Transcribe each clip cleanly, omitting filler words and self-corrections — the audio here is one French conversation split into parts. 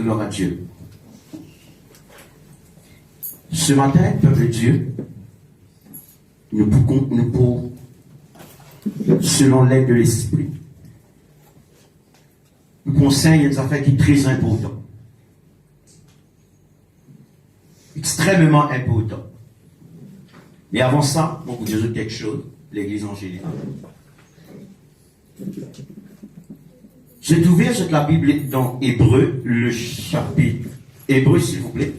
Gloire à Dieu. Ce matin, peuple de Dieu, nous pouvons, selon l'aide de l'Esprit, nous conseillons des affaires qui sont très importantes. Extrêmement importantes. Mais avant ça, on vous dire quelque chose, l'Église angélique. J'ai ouvert sur la Bible dans Hébreu, le chapitre. Hébreu, s'il vous plaît.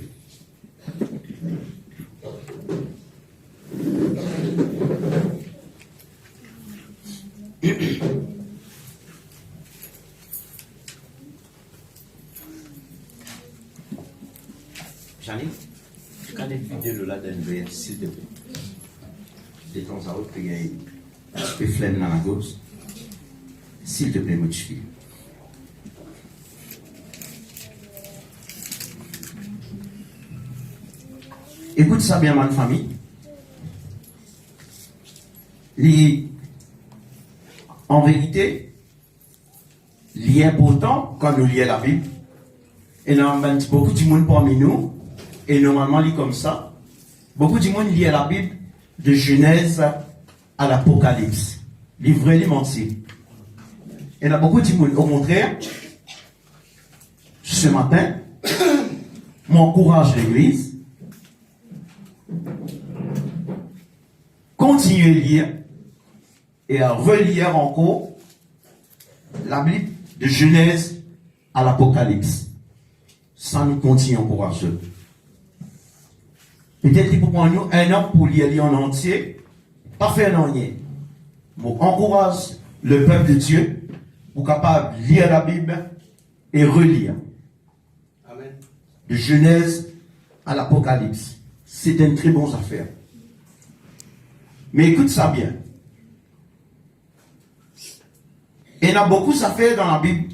J'arrive. Tu connais une vidéo là d'un verre, s'il te plaît. De temps à autre, il y a un peu de flemme dans la gauche. S'il te plaît, mon fils. Écoute ça bien, ma famille. En vérité, il est important quand nous lisons la Bible. Et normalement, beaucoup de monde parmi nous, et normalement, il est comme ça. Beaucoup de monde lit la Bible de Genèse à l'Apocalypse. Livre et menti. Et il y a beaucoup de monde. Au contraire, ce matin, m'encourage l'Église. Continuez à lire et à relire encore la Bible de Genèse à l'Apocalypse. Ça nous continue à encourager. Peut-être qu'il faut prendre nous un an pour lire en entier, pas faire rien. Bon, encourage le peuple de Dieu pour capable de lire la Bible et relire. Amen. De Genèse à l'Apocalypse. C'est une très bonne affaire. Mais écoute ça bien. Il y a beaucoup d'affaires dans la Bible.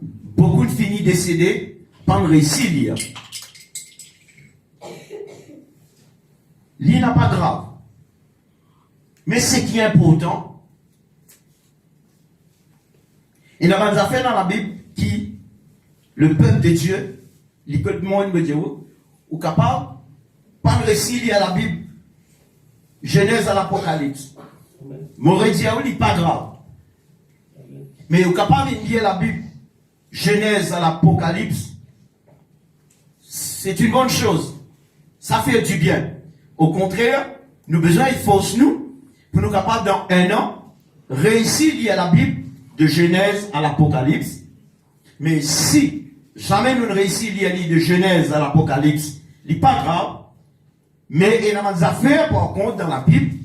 Beaucoup de finis décédés, pas de réussi à lire. Lire n'est pas grave. Mais ce qui est important, il y a des affaires dans la Bible qui, le peuple de Dieu, les peuples monde me dit, ou capable, pas de réussir à lire la Bible. Genèse à l'Apocalypse. M'aurait dit, oui, pas grave. Mais vous êtes capable de lire la Bible, Genèse à l'Apocalypse, c'est une bonne chose. Ça fait du bien. Au contraire, nous avons besoin de force nous, pour nous capables dans un an, réussir à lire la Bible, de Genèse à l'Apocalypse. Mais si jamais nous ne réussissons à lire de Genèse à l'Apocalypse, ce n'est pas grave. Mais il y a des affaires, par contre, dans la Bible,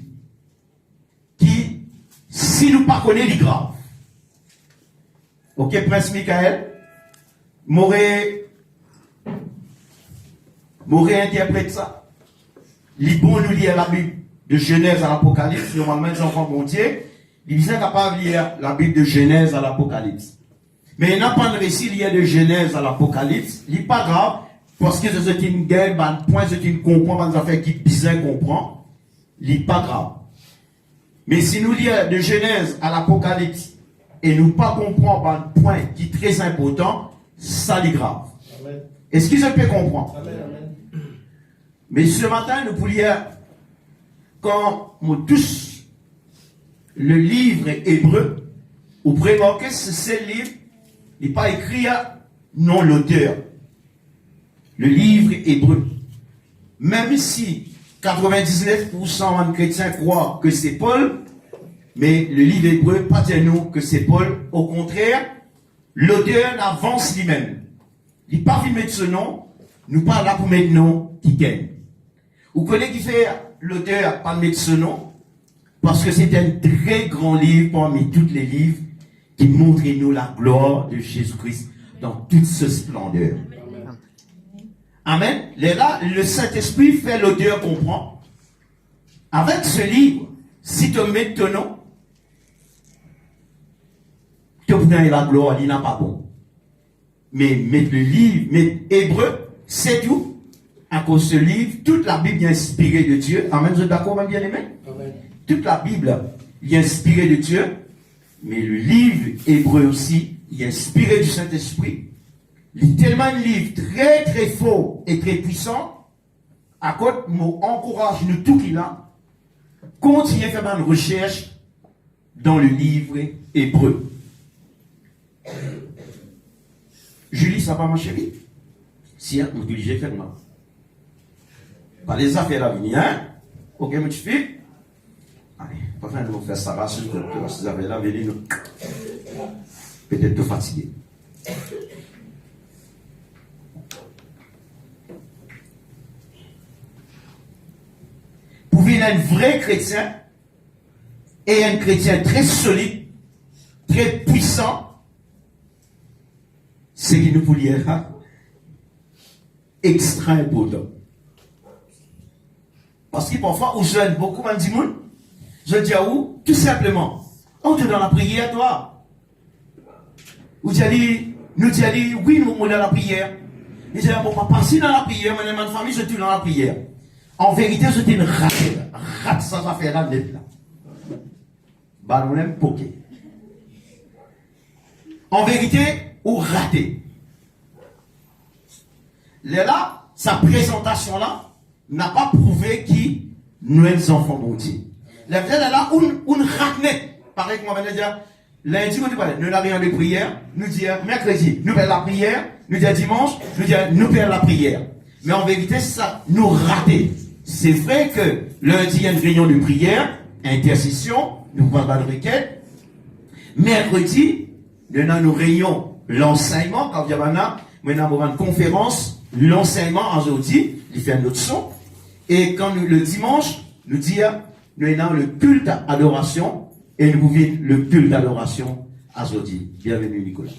qui, si nous ne connaissons pas, sont graves. Ok, Prince Michael, m'aurait interprété ça. Les bons nous lire la Bible de Genèse à l'Apocalypse, normalement les enfants bon Dieu, ils sont capables de lire la Bible de Genèse à l'Apocalypse. Mais il n'y a pas de récit lié de Genèse à l'Apocalypse, ce n'est pas grave, parce que c'est une guerre, un point, c'est une comprend, des affaires qui bizarre comprend, ce n'est pas grave. Mais si nous lisons de Genèse à l'Apocalypse, et nous pas comprendre un point qui est très important, ça c'est grave. Est-ce que je peux comprendre? Amen, amen. Mais ce matin, nous pouvions, quand nous tous le livre hébreu, vous prémarquez que ce livre n'est pas écrit à non l'auteur. Le livre hébreu. Même si 99% des chrétiens croient que c'est Paul, mais le livre hébreu, pas dire nous que c'est Paul. Au contraire, l'auteur avance lui-même. Il n'est pas vu mettre ce nom, nous pas là pour mettre nom qui gagne. Vous connaissez qui fait l'auteur pas mettre ce nom? Parce que c'est un très grand livre parmi tous les livres qui montrent nous la gloire de Jésus-Christ dans toute sa splendeur. Amen. Là, le Saint-Esprit fait l'auteur comprendre. Avec ce livre, si tu mets ton nom, tu obtiens la gloire, il n'a pas bon. Mais mettre le livre, mettre hébreu, c'est tout. À cause de ce livre, toute la Bible est inspirée de Dieu. Amen, vous êtes d'accord, bien aimé? Amen. Toute la Bible est inspirée de Dieu. Mais le livre hébreu aussi, il est inspiré du Saint-Esprit. Il tellement un livre très très fort et très puissant. À côté, encourage nous tout qu'il a. Continuez à faire une recherche dans le livre hébreu. Julie, ça va ma chérie? Si, on est obligé de faire mal. Pas les affaires à venir, hein? Ok, mon petit fils? Allez, pas faire nous faire ça, parce que ces affaires à venir, peut-être te fatiguer. Pour venir un vrai chrétien, et un chrétien très solide, très puissant, c'est qu'il nous faut lire extra important. Parce que parfois, on jeûne beaucoup, on dit, je dis à où? Tout simplement, on est dans la prière, toi. Nous disons, oui, nous sommes dans la prière. Nous disons, bon, pas passer dans la prière, mais ma famille, je suis dans la prière. En vérité, je suis une rate sans affaire là, net là. Bah, on aime poker. En vérité, ou raté. Là, sa présentation là, n'a pas prouvé qui nous sommes enfants de Dieu. La vraie là, on rate net. Pareil comme on va dire, lundi, nous n'avons rien de prière, nous disons mercredi, nous perdons la prière, nous disons dimanche, nous disons nous perdons la prière. Mais en vérité, ça nous raté. C'est vrai que lundi, il y a une réunion de prière, intercession, nous pouvons faire de requête. Mercredi, nous avons une réunion, l'enseignement, quand il y a maintenant une conférence, l'enseignement aujourd'hui, il fait notre son. Et quand le dimanche, nous disons, nous avons le culte adoration, et nous pouvons le culte d'adoration aujourd'hui. Bienvenue, Nicolas.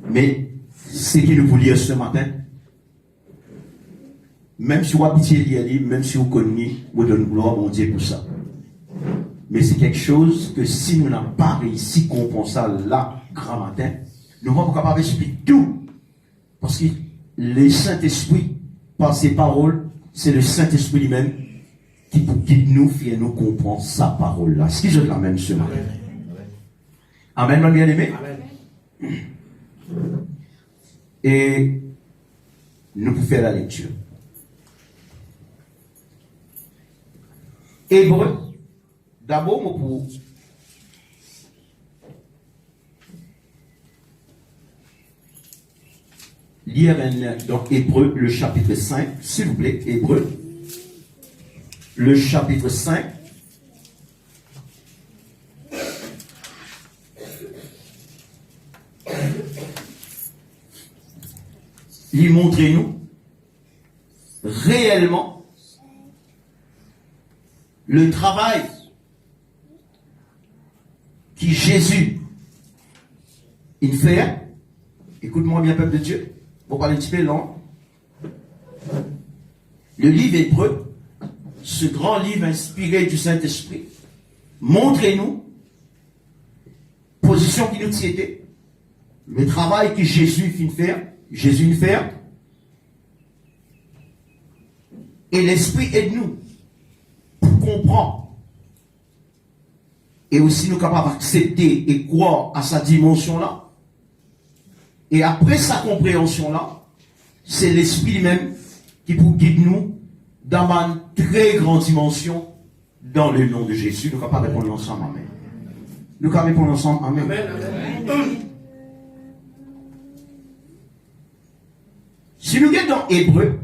Mais, ce qu'il nous faut lire ce matin, même si vous habitez même si vous connaissez, vous donnez gloire à mon Dieu pour ça. Mais c'est quelque chose que si nous n'avons pas réussi à comprendre ça là, grand matin, nous ne sommes pas capables d'expliquer tout. Parce que le Saint-Esprit, par ses paroles, c'est le Saint-Esprit lui-même qui nous fait nous comprendre sa parole là. Est-ce que je l'amène ce matin? Amen, mon bien-aimé. Et nous pouvons faire la lecture. Hébreu, d'abord, pour lire donc Hébreu, le chapitre 5, s'il vous plaît, Hébreu, le chapitre 5. Lui montrez-nous réellement le travail qui Jésus il fait. Écoute-moi bien, peuple de Dieu. Pour parler un petit peu lent. Le livre Hébreu, ce grand livre inspiré du Saint-Esprit, montrez-nous position qui nous tient, le travail que Jésus fit faire. Jésus nous fait. Et l'Esprit aide-nous pour comprendre. Et aussi nous capables d'accepter et croire à sa dimension-là. Et après sa compréhension-là, c'est l'Esprit lui-même qui pour guide nous dans une très grande dimension dans le nom de Jésus. Nous capables de répondre ensemble. Amen. Nous capables de répondre ensemble. Amen. Amen. Si nous regardons dans Hébreu,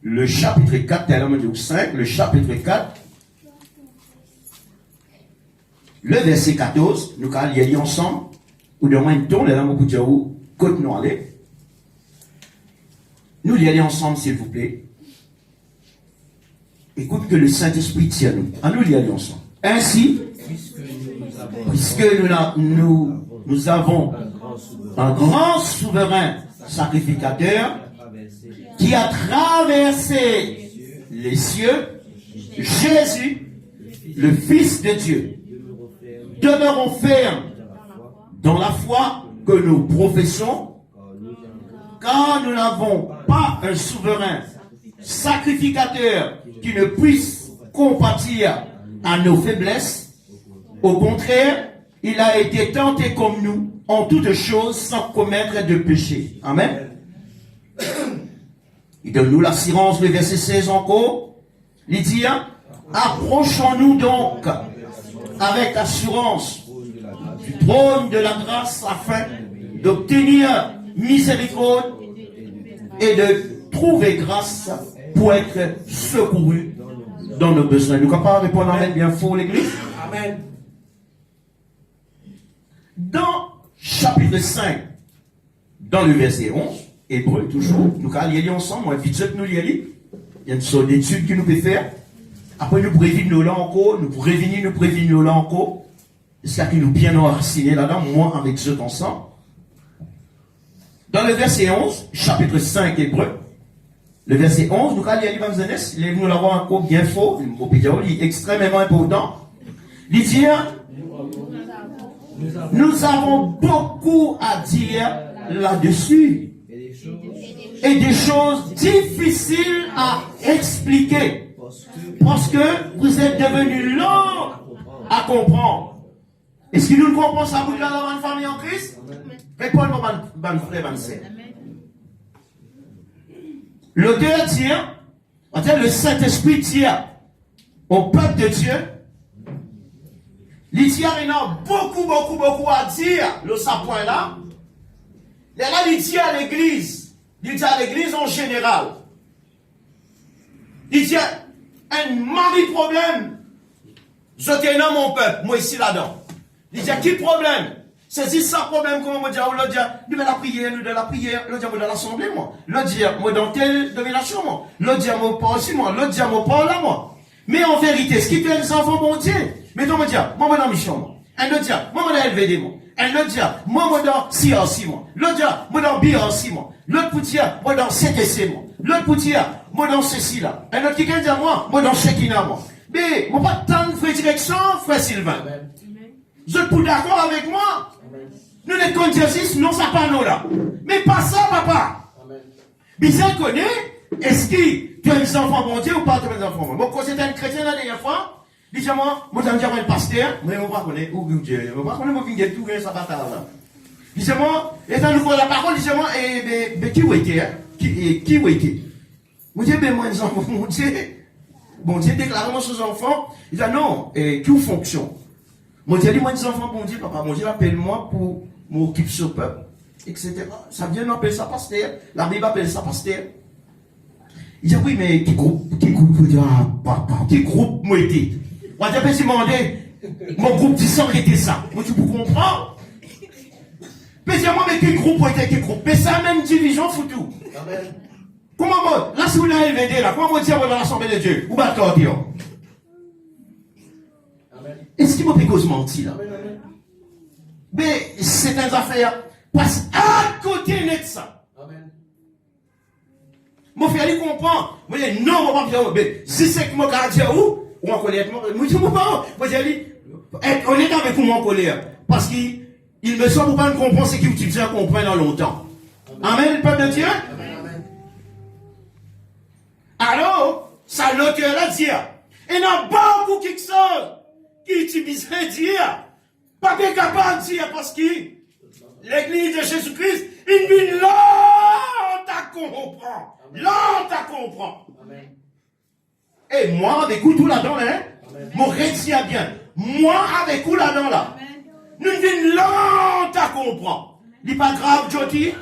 le chapitre 4, 5, le chapitre 4, le verset 14, nous allons lire ensemble, ou de moins un ton, là, nous allons nous aller. Nous lire ensemble, s'il vous plaît. Écoute que le Saint-Esprit tient nous. À nous lire ensemble. Ainsi, puisque nous avons un grand souverain sacrificateur qui a traversé les cieux, Jésus, le Fils de Dieu. Demeurons fermes dans la foi que nous professons, car nous n'avons pas un souverain sacrificateur qui ne puisse compatir à nos faiblesses. Au contraire, il a été tenté comme nous, en toutes choses, sans commettre de péché. Amen. Il donne nous l'assurance, le verset 16 encore. Il dit, approchons-nous donc avec assurance du trône de la grâce afin d'obtenir miséricorde et de trouver grâce pour être secouru dans nos besoins. Nous capables de répondre amen bien fort l'église. Amen. Dans chapitre 5, dans le verset 11, Hébreu toujours, nous allons lire ensemble, moi vite que nous lire. Il y a une sorte d'étude que nous pouvons faire. Après nous prévenir nous là encore, nous prévenir nous là encore. C'est-à-dire que nous bien enracinés là-dedans, moi avec ceux ensemble. Dans le verset 11, chapitre 5 Hébreu, le verset 11, nous allons lire, nous l'avons encore bien faux, il est extrêmement important. Il dit, nous avons beaucoup à dire là-dessus. Et des choses difficiles à expliquer. Parce que vous êtes devenus lents à comprendre. Est-ce que nous ne comprenons ça pour dans une famille en Christ? Répondez-moi, mon frère, mon sœur. L'auteur dit, le Saint-Esprit dit au peuple de Dieu, il a beaucoup à dire, le point là. Et là, il dit à l'église, il dit à l'église en général, il dit, un mari problème, je tiens dans mon peuple, moi ici là-dedans. Il dit, qui problème? C'est si ça problème, comment on dit, l'autre dit, nous de la prière, l'autre dit, moi dans l'assemblée, moi. L'autre dit, moi dans telle domination, moi. L'autre dit, moi pas aussi, moi. L'autre dit, moi pas là, moi. Mais en vérité, ce qui fait les enfants, bon Dieu, mais donc, moi dit, moi dans mission, moi. Un autre dit, moi dans LVD, moi. Un autre dit, moi dans CRC, moi. L'autre dit, moi dans BRC, moi. L'autre pour dire, moi dans CTC, moi. L'autre pour dire, moi dans ceci, là. Un autre qui vient dire, moi dans Shekina, moi. Mais, moi pas tant de frère direction, frère Sylvain. Vous êtes pour d'accord avec moi? Nous, les consciences, non, ça pas nous là. Mais pas ça, papa. Bizarre connaît, est-ce que tu as des enfants bon Dieu ou pas tu as des enfants bon? Bon, quand c'était un chrétien la dernière fois, il dit, moi, j'ai un pasteur, mais on va connaître, où Dieu, on va connaître, mon tout, ça va faire là. Il dit, moi, étant nous la parole, il dit, moi, mais qui était, hein? Qui était? Mon Dieu, ben, moi, les enfants, bon Dieu déclare moi aux enfants, il dit, non, qui fonction? Mon Dieu dit, moi, des enfants, bon Dieu, papa, mon Dieu, appelle-moi pour m'occuper sur le peuple, etc. Ça vient, on appelle ça pasteur. La Bible appelle ça pasteur. Il dit, oui, mais qui groupe, il dit, papa, qui groupe, moi, était? Moi, j'ai pas demandé, mon groupe dit ça, était ça. Moi, tu peux comprendre? Mais dis-moi, mais qui groupe, était, qui groupe? Mais ça, même division, foutu. Comment, moi, là, si vous l'avez LVD, là, comment, moi, dire, dans l'Assemblée de Dieu? Ou pas, dire? Est-ce qu'il m'a fait cause menti là? Mais c'est une affaire. Parce à côté de ça. Mon frère, il comprend. Moi, je dis non, mon papa, mais si c'est que mon gardien où, ou en colère, moi, je dis, mon papa, moi, je dis, être honnête avec moi en colère. Parce qu'il me semble pas comprendre ce qu'il utilise à comprendre dans longtemps. Amen, le peuple de Dieu? Alors, ça l'auteur là dit, il y a beaucoup qui sont. Qui utilise dire, pas bien capable de dire parce que l'église de Jésus-Christ, il vit lente à comprendre. Lente à comprendre. Et moi, avec vous tout là-dedans, hein, mon récit a bien. Moi, avec vous là-dedans, là, nous vivons lente à comprendre. Il n'est pas grave, Jody?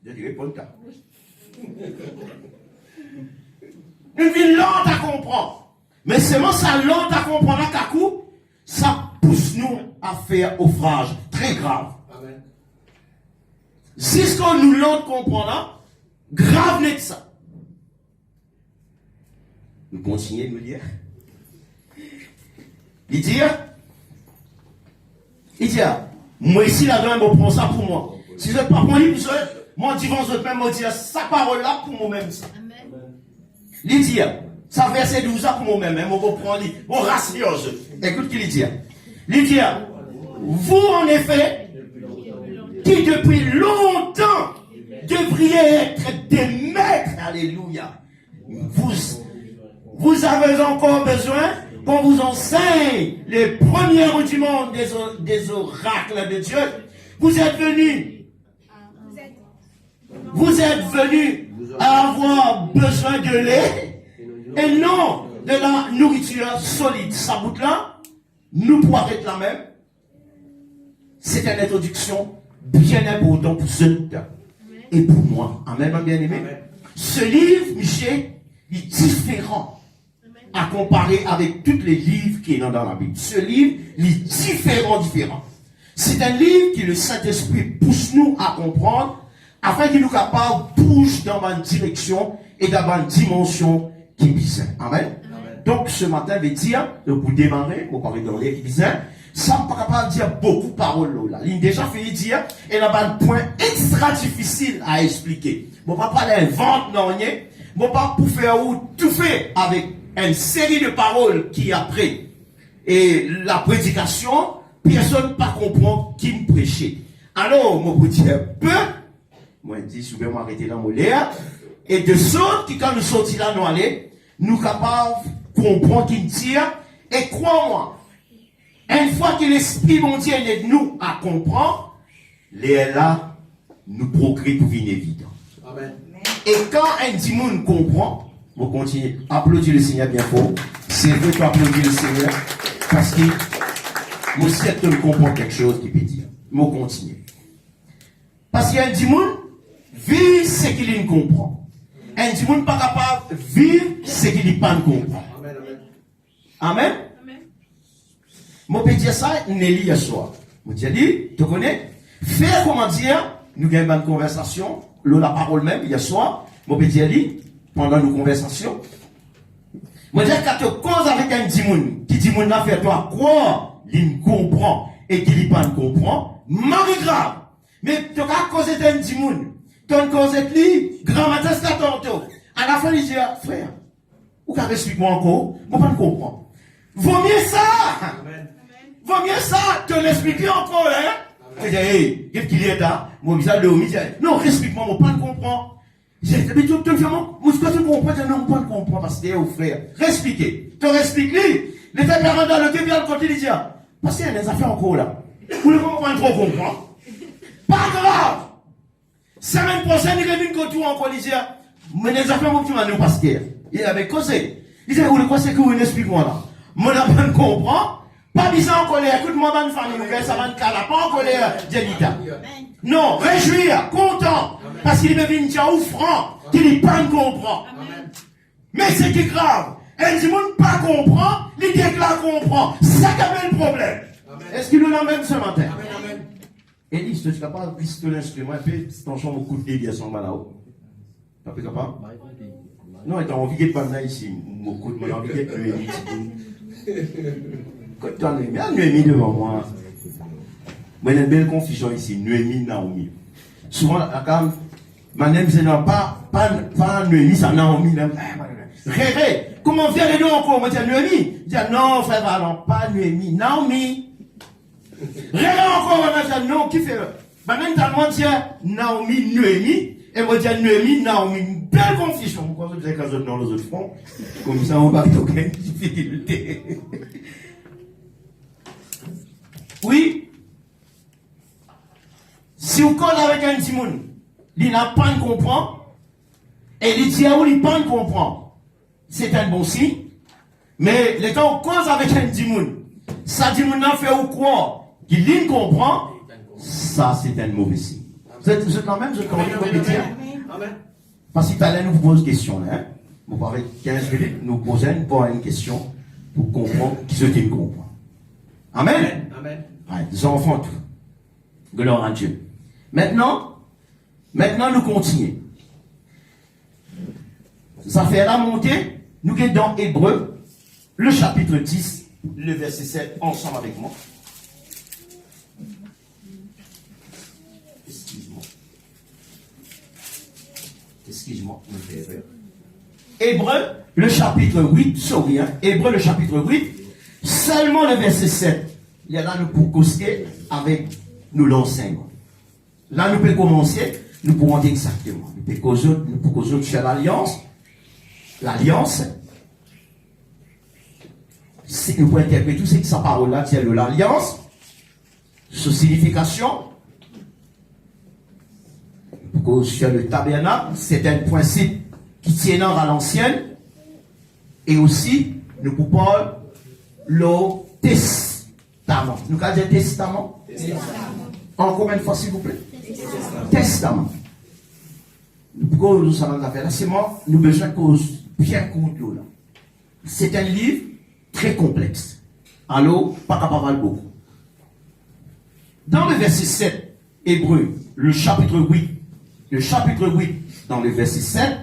Je dirais pas le cas. Nous vivons lente à comprendre. Mais seulement ça lente à comprendre à coup, ça pousse nous à faire ouvrage très grave. Amen. Si ce qu'on nous lente comprendre, grave n'est ça. Nous continuons de nous dire. Il dit, moi ici là-dedans, je prends ça pour moi. Si je ne prends pas moi je dis, moi dire sa parole là pour moi-même. Il dit, ça verset 12 ans pour moi-même, on va prendre, on rassure. Écoute ce qu'il dit. Il dit, vous en effet, qui depuis longtemps devriez être des maîtres, alléluia. Vous avez encore besoin qu'on vous enseigne les premiers rudiments des oracles de Dieu. Vous êtes venus avoir besoin de lait et non de la nourriture solide. Ça bout là, nous pourrons être la même. C'est une introduction bien importante pour ceux et pour moi. Amen, bien aimé. Ce livre, Michel, est différent à comparer avec tous les livres qui sont dans la Bible. Ce livre est différent. C'est un livre que le Saint-Esprit pousse nous à comprendre afin qu'il nous capable de bouger dans une direction et dans une dimension qui est bizarre. Amen. Donc, ce matin, je vais dire, pour démarrer, pour parler dans les qui bizarre, ça ne peut pas capable de dire beaucoup de paroles là. Il a déjà fini de dire, et là, un point extra difficile à expliquer. Bon, pas parler invente, non, bon, pas pour faire tout fait avec une série de paroles qui après. Et la prédication, personne ne pas comprendre qui me prêchait. Alors, moi, pour dire peu, moi, je dis, souvent, m'arrêter dans mon l'air, et de sorte que quand nous sortis là, nous aller, nous capables de comprendre qui me tire, et crois-moi, une fois que l'Esprit mon Dieu aide nous à comprendre, les là, nous progrès pour venir évident. Amen. Et quand un dimon comprend, on continue. Applaudis le Seigneur bien fort. C'est vrai que applaudir le Seigneur. Parce que, moi, si tu comprends quelque chose qui peut dire, on continue. Parce qu'il y a un dimon, vit ce qu'il comprend. Un dimon pas capable de vivre ce qu'il ne comprend. Amen. Amen. Je peux dire ça, Nelly, hier soir. Je dis, tu connais? Faire comment dire, nous avons une conversation, la parole même, hier soir. Je peux dire, pendant nos conversations. Je dis, quand tu causes avec un dimoun, qui dit, mon affaire, toi, croire, il comprend, et qu'il ne comprend, mal grave. Mais tu as causé d'un dimoun, tu as causé de lui, grand matin, c'est tantôt. À la fin, il dit, frère, ou qu'à explique-moi encore, je ne comprends pas. Vaut mieux ça! Vaut mieux ça, te l'expliquer encore, hein? Je dis, hey, qu'est-ce qu'il y a là? Mon visage de homme, non, explique-moi, je ne comprends pas. Je dis, mais tu me dis, moi, je ne comprends pas, non, je ne comprends pas, parce que c'est au frère. Expliquez. Tu expliques lui. Les parents dans le début, quand il dit, parce qu'il y a des affaires encore là. Vous ne comprenez pas trop comprendre. Pas grave. Semaine prochaine, il revient que tout encore, il dit, mais les affaires, moi, tu m'as dit, parce qu'il avait causé. Il dit, vous, quoi, c'est que vous expliquez-moi là? Moi, je ne comprends pas. Pas bizarre en colère, écoute-moi, bonne famille, ça va pas en colère, Djelita. Non, réjouir, content, parce qu'il me vient dire franc, qu'il n'est pas comprend. Mais c'est qui est grave, un monde pas comprend, il dit que là comprend, ça qui le problème. Est-ce qu'il nous l'emmène ce matin? Élise, tu es capable de pistoler l'instrument, et puis ton champ au coup de délire son malao. Tu es capable? Non, tu as envie de parler ici, mon coup de envie de quand tu as Noémie devant moi, il y a une belle confusion ici, Noémie, Naomi. Souvent, quand c'est pas Noémie, c'est Naomi. Réré, comment vient les deux encore? Moi, je dis Noémie. Je dis non, frère, non, pas Noémie, Naomi. Réré encore, je dis non, qui fait? Maintenant, tu as Naomi, Noémie, et moi, je dis Noémie, Naomi. Une belle confusion. Pourquoi vous avez qu'un autre dans les autres fronts? Comme ça, on va pas aucune difficulté. Oui. Si vous collez avec un timoun, il n'a pas de comprendre, et il dit où il n'a pas de comprendre, c'est un bon signe. Mais les temps on cause avec un timoun, ça timoun n'a fait ou quoi, qu'il ne comprend, ça c'est un mauvais signe. Vous êtes quand même, vous êtes quand même, parce que tout à l'heure nous vous posons une question, hein. Vous parlez 15 minutes, nous posons une question pour comprendre qui ce qui comprend. Amen. Amen. Ouais, des enfants tout. Gloire à Dieu. Maintenant, nous continuons. Ça fait la montée. Nous sommes dans Hébreux, le chapitre 10, le verset 7, ensemble avec moi. Excuse-moi, je me fais erreur. Hébreux, le chapitre 8, sorry, Hébreux, le chapitre 8, seulement le verset 7. Il y a là nous pour causer avec nous l'enseignement. Là, nous pouvons commencer, nous pouvons dire exactement. Nous pouvons causer sur l'alliance. L'alliance, nous pouvons interpréter tout ce que sa parole-là tient de l'alliance, sa signification. Parce que sur le tabernacle, c'est un principe qui tient à l'ancienne. Et aussi, nous pouvons le testament. Nous avons dit testament. Encore une fois, s'il vous plaît. Testament. Pourquoi nous avons affaire là? C'est moi, nous avons besoin de bien comprendre là. C'est un livre très complexe. Alors, pas capable de beaucoup. Dans le verset 7, Hébreu, le chapitre 8, dans le verset 7,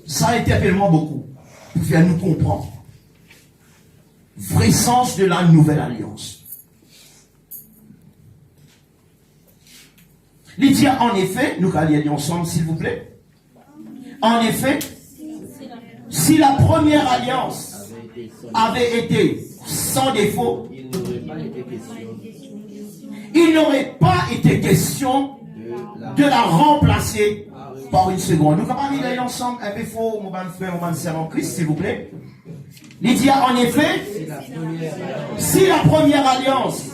ça interpelle moi beaucoup, pour faire nous comprendre. Vrai sens de la nouvelle alliance. Il dit en effet, nous allons lire ensemble s'il vous plaît. En effet, si la première alliance avait été sans défaut, il n'aurait pas été question de la remplacer par une seconde. Nous allons lire ensemble un peu fort, mon bon frère, mon bon sœur en Christ, s'il vous plaît. Il dit en effet, si la première alliance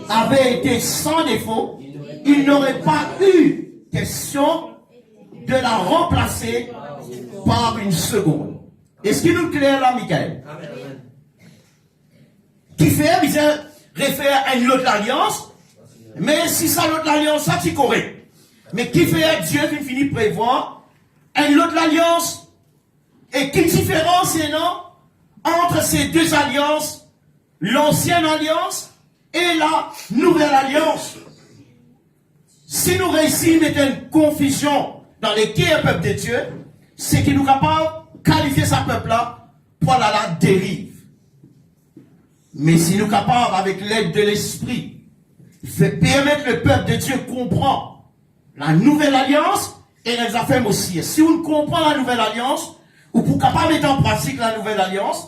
avait été sans défaut, il n'aurait pas eu question de la remplacer par une seconde. Est-ce qu'il nous clair là, Michael? Qui fait, il réfère à une autre alliance, mais si ça l'autre alliance, ça c'est correct. Mais qui fait Dieu qui finit prévoir une autre alliance? Et quelle différence est non entre ces deux alliances, l'ancienne alliance et la nouvelle alliance? Si nous réussissons à mettre une confusion dans les cœurs du peuple de Dieu, c'est qu'il nous est capable de qualifier ce peuple-là pour la dérive. Mais si nous sommes capables, avec l'aide de l'Esprit, de permettre le peuple de Dieu comprendre la nouvelle alliance et les affaires aussi. Si on comprend la nouvelle alliance, ou pour capable mettre en pratique la nouvelle alliance,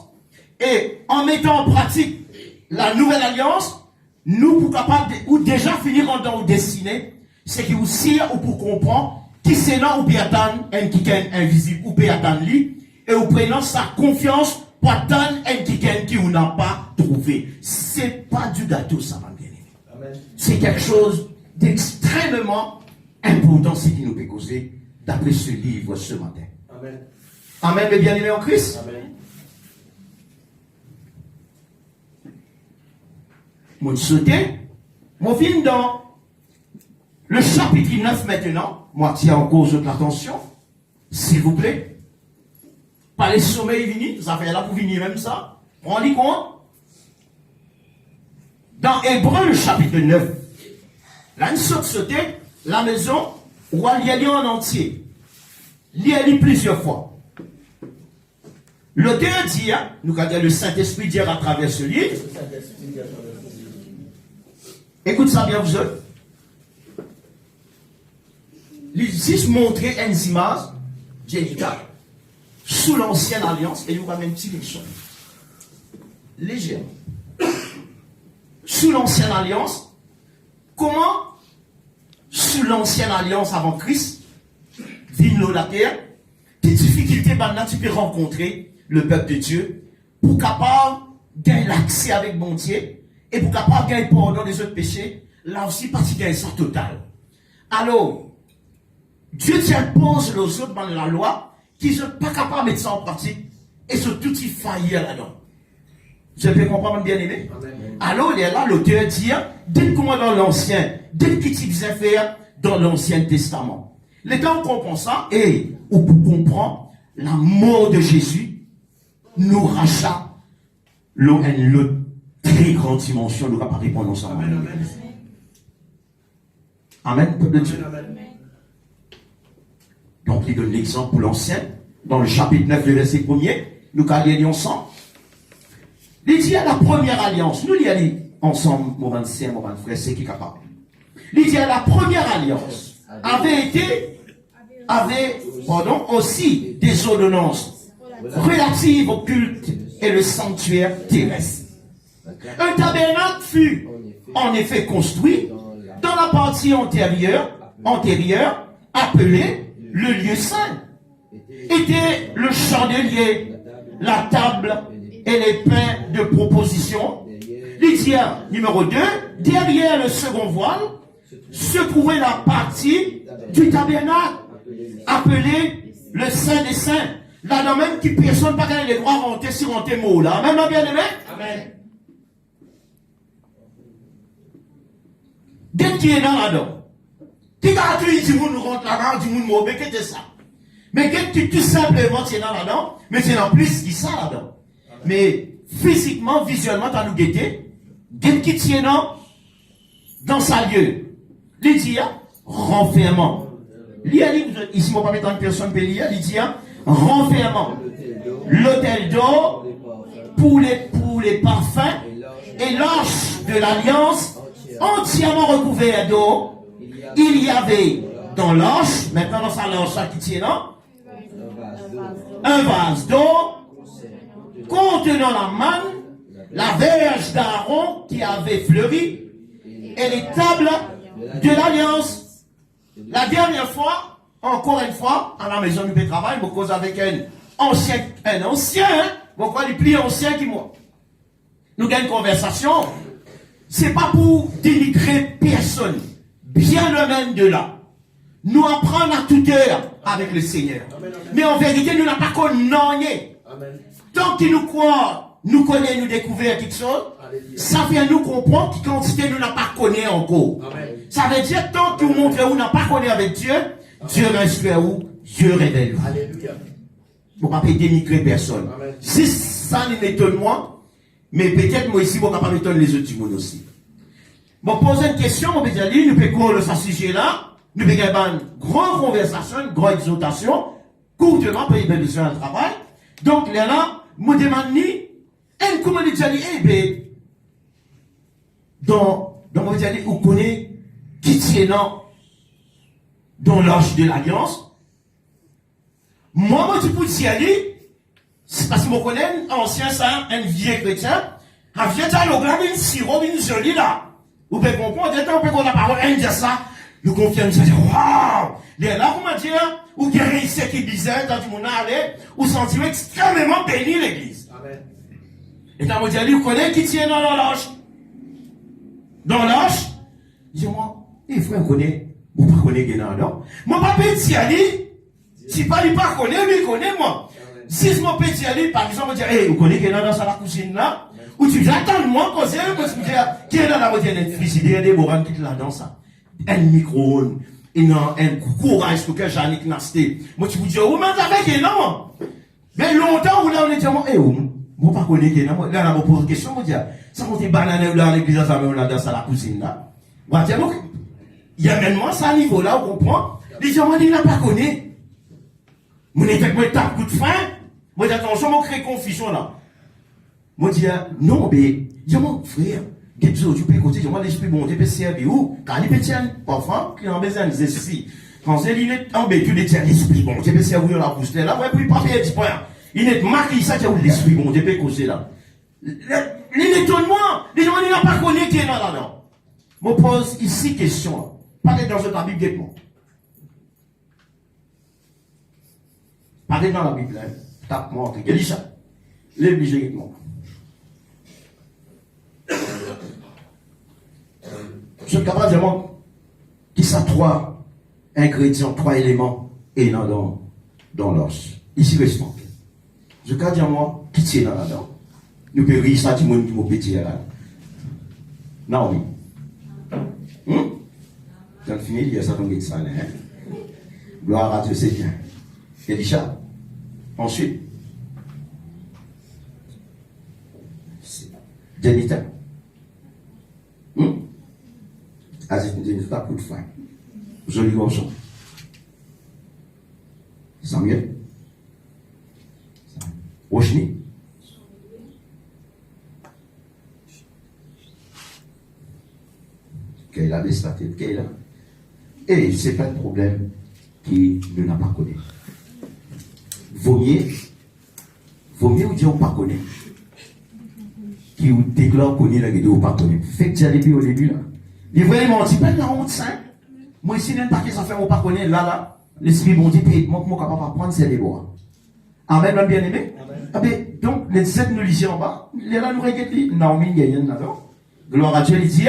et en mettant en pratique la nouvelle alliance, nous pour capable ou déjà finir en dans destiné, c'est qui aussi ou pour comprendre qui c'est là ou bien attendre un qui est invisible ou bien attendre lui et ou prenant sa confiance pour attendre un qui ou n'a pas trouvé. C'est pas du gâteau ça va bien. C'est quelque chose d'extrêmement important ce qui nous peut causer d'après ce livre ce matin. Amen. Amen, mes bien-aimés en Christ. Amen. Mon sauté, mon film dans le chapitre 9 maintenant, moi tiens en cause votre attention, s'il vous plaît. Pas les sommeils venus, ça fait là pour venir même ça. On dit quoi? Dans Hébreu, le chapitre 9, là, une sorte sauté, la maison, où elle y a en entier. Il y a lu plusieurs fois. L'auteur dit, nous avons le Saint-Esprit dire à travers ce livre. Écoute ça bien, vous autres. Il montrer une image, Jénica, sous l'ancienne alliance, et nous avons une petite leçon. Légère. Sous l'ancienne alliance, comment, sous l'ancienne alliance avant Christ, vient la terre, quelle difficulté maintenant tu peux rencontrer le peuple de Dieu pour capable gagner l'accès avec bon Dieu et pour capable gagner pardon des autres péchés, là aussi parce qu'il y a ça total. Alors, Dieu impose aux autres dans la loi qui ne sont pas capables de mettre ça en pratique et sont tout y faillir là-dedans. Je peux comprendre, bien aimé? Alors, il est là, l'auteur dit, dites comment dans l'ancien, dites qu'il faisait faire dans l'Ancien Testament. Les temps on comprend ça, et on peut comprendre la mort de Jésus nous rachat l'autre très grande dimension, nous va pas répondre ensemble. Amen, amen. Amen, peuple de Dieu. Amen. Donc, il donne l'exemple pour l'ancien, dans le chapitre 9, le verset 1er, nous allons ensemble. Il dit à la première alliance, nous y allons ensemble, mon ancien, mon frère, c'est qui est capable. Il dit à la première alliance, avait aussi des ordonnances relatives au culte et le sanctuaire terrestre. Un tabernacle fut en effet construit dans la partie antérieure appelée le lieu saint. Était le chandelier, la table et les pains de proposition. Lydia, numéro 2, derrière le second voile, se trouvait la partie du tabernacle, appelée le Saint des Saints. Là, dans même qui personne pas gagné les droits à rentrer sur un mot là. Même bien aimé? Amen. Dès qu'il est là-dedans, qui a accueilli du monde rentre là-dedans, du monde mauvais, qu'est-ce que c'est ça? Mais qui tout simplement c'est là-dedans, mais c'est en plus qui ça là-dedans. Mais physiquement, visuellement, t'as nous guetté, dès qui tient dans sa lieu. Lydia, renfermement. Ici, mon pas mettre en personne Pélia, Lydia, renfermement. L'autel d'or pour les parfums et l'arche de l'alliance entièrement recouvert d'eau. Il y avait dans l'arche, maintenant dans sa l'arche qui tient là, un vase d'eau contenant la manne, la verge d'Aaron qui avait fleuri et les tables de l'alliance. La dernière fois, encore une fois, à la maison du travail, je cause avec un ancien, pourquoi les plus anciens qui moi. Nous gagnons une conversation. C'est pas pour dénigrer personne. Bien le même de là. Nous apprenons à toute heure avec le Seigneur. Amen, amen. Mais en vérité, nous n'avons pas connu. Tant qu'il nous croit, nous connaît, nous découvert quelque chose, ça fait nous comprendre que quantité nous n'a pas connu encore. Amen. Ça veut dire tant que vous montrez où n'a pas connu avec Dieu, amen. Dieu reste où, Dieu révèle. Alléluia. Vous ne pouvez pas dénigrer personne. Amen. Si ça m'étonne moi, mais peut-être moi ici, vous ne pouvez pas m'étonner les autres du monde aussi. Bon, poser une question, on peut dire, nous pouvons courir ce sujet-là, nous pouvons avoir une grande conversation, une grande exhortation, courtement, pour y faire besoin de travail. Donc, là, me demande, et comment il dit, eh bien, on va dire, vous connaissez qui tient dans l'arche de l'alliance. Moi, je peux dire, c'est parce que je connais un ancien, ça, un vieux chrétien, un vieux dialogue, une sirop, une jolie là. Vous pouvez comprendre, dès qu'on peut qu'on a parlé, un dire ça, nous confions, ça dit, waouh! Là, vous m'avez dit, vous avez réussi qui bizarre, quand vous allez, vous sentez extrêmement béni l'église. Amen. Et quand vous dites, vous connaissez qui tient dans l'arche? Dans l'arche? Dis-moi, il faut connaître, vous ne connaissez pas non? Moi, pas petit aller, si pas lui pas connaît, lui connaît moi. Si je m'en petit aller, par exemple, vous dites, hey, vous connaissez dans la cuisine là? Ou tu dis, attends-moi, causer, parce que qui est dans la moitié de frigidaire, des borans qui là dans ça. Un micro-ondes, un courage pour que Jannick Nasté. Moi, tu vous dis, oh, mais avec non. Mais longtemps, où là, on est dit, eh, moi, pas connaître, non. Là, on pose une question, on dit, ça, on est banane, là, l'église, ça, on a dans la cuisine, là. Donc, il y a maintenant, ça, à niveau là, on comprend. Les gens, ils n'ont pas connu. Moi, on est fait, moi, tape coup de fin. Moi, attention, moi, crée confusion, là. Moi, je dis, non, mais, dis-moi, frère, tu peux écouter, dis-moi, l'esprit bon, tu peux servir où? Quand il peut tirer, parfois, qui en besoin de ceci. Quand c'est l'île en bas, tu dis, l'esprit bon, tu peux servir la bouche là, ouais, puis pas faire 10 points. Il est marqué, ça, tu as l'esprit bon, tu peux causer là. L'étonnement, les gens, ils n'ont pas connu qui est là, non. Je me pose ici question, parlez dans la Bible, dites-moi. Parlez dans la Bible, hein. Tape-moi, Elisha. Lève-lui, dites-moi. Je suis capable de dire, qui sont 3 ingrédients, 3 éléments, et dans l'os. Ici, restons. Je suis capable de dire, moi, qui tient là-dedans. Nous pouvons rire ça, tout le monde qui m'a pété là. Naomi. Dans le fini, il y a ça dans le ça, hein. Gloire à Dieu, c'est bien. Elisha. Ensuite. Jenita. Aziz nous pas coup de fin. Joli garçon. Samuel. Rochni. Qu'elle a baissé la tête, qu'elle a. Et c'est pas de problème qui ne l'a pas connu. Vaut mieux ou dire on pas connaît. Qui vous déclare connaît la vidéo ou pas connaît. Fait que j'ai allé au début là. Il vraiment dit, pas la honte, ça. Moi, ici, n'aime pas que ça fait mon pas connaître, là, l'esprit bon dit, moi, capable de prendre ces déboires. Amen, ma bien-aimé. Ah ben, donc, les 17 nous lisons en bas. Les là, nous regardons. Naomi, il y a là-dedans. Gloire à Dieu, il dit.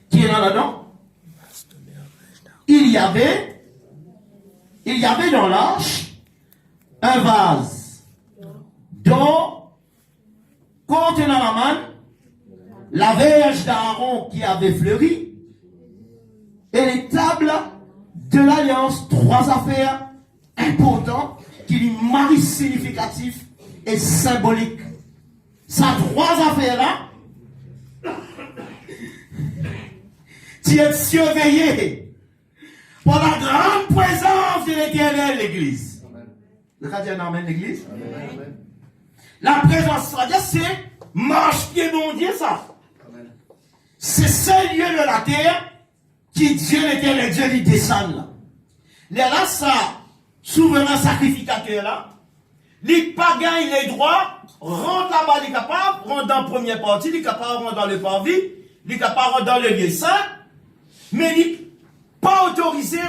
Qui est là-dedans? Il y avait dans l'arche un vase dont, contenant la manne, la verge d'Aaron qui avait fleuri, et les tables de l'alliance, 3 affaires importantes qui lui marient significatifs et symboliques. Ces 3 affaires-là, tu es surveillé par la grande présence de l'Éternel, l'Église. Le cas d'un amen, l'Église. La présence, c'est marche-pied mon Dieu, ça. C'est ce lieu de la terre qui Dieu l'Éternel, Dieu lui descend là. Là, ça, souverain sacrificateur là, les païens, les droits, rentre là-bas, les capables, rentre dans la première partie, les capables rentre dans le parvis, les capables rentre dans le lieu saint, mais les pas autorisé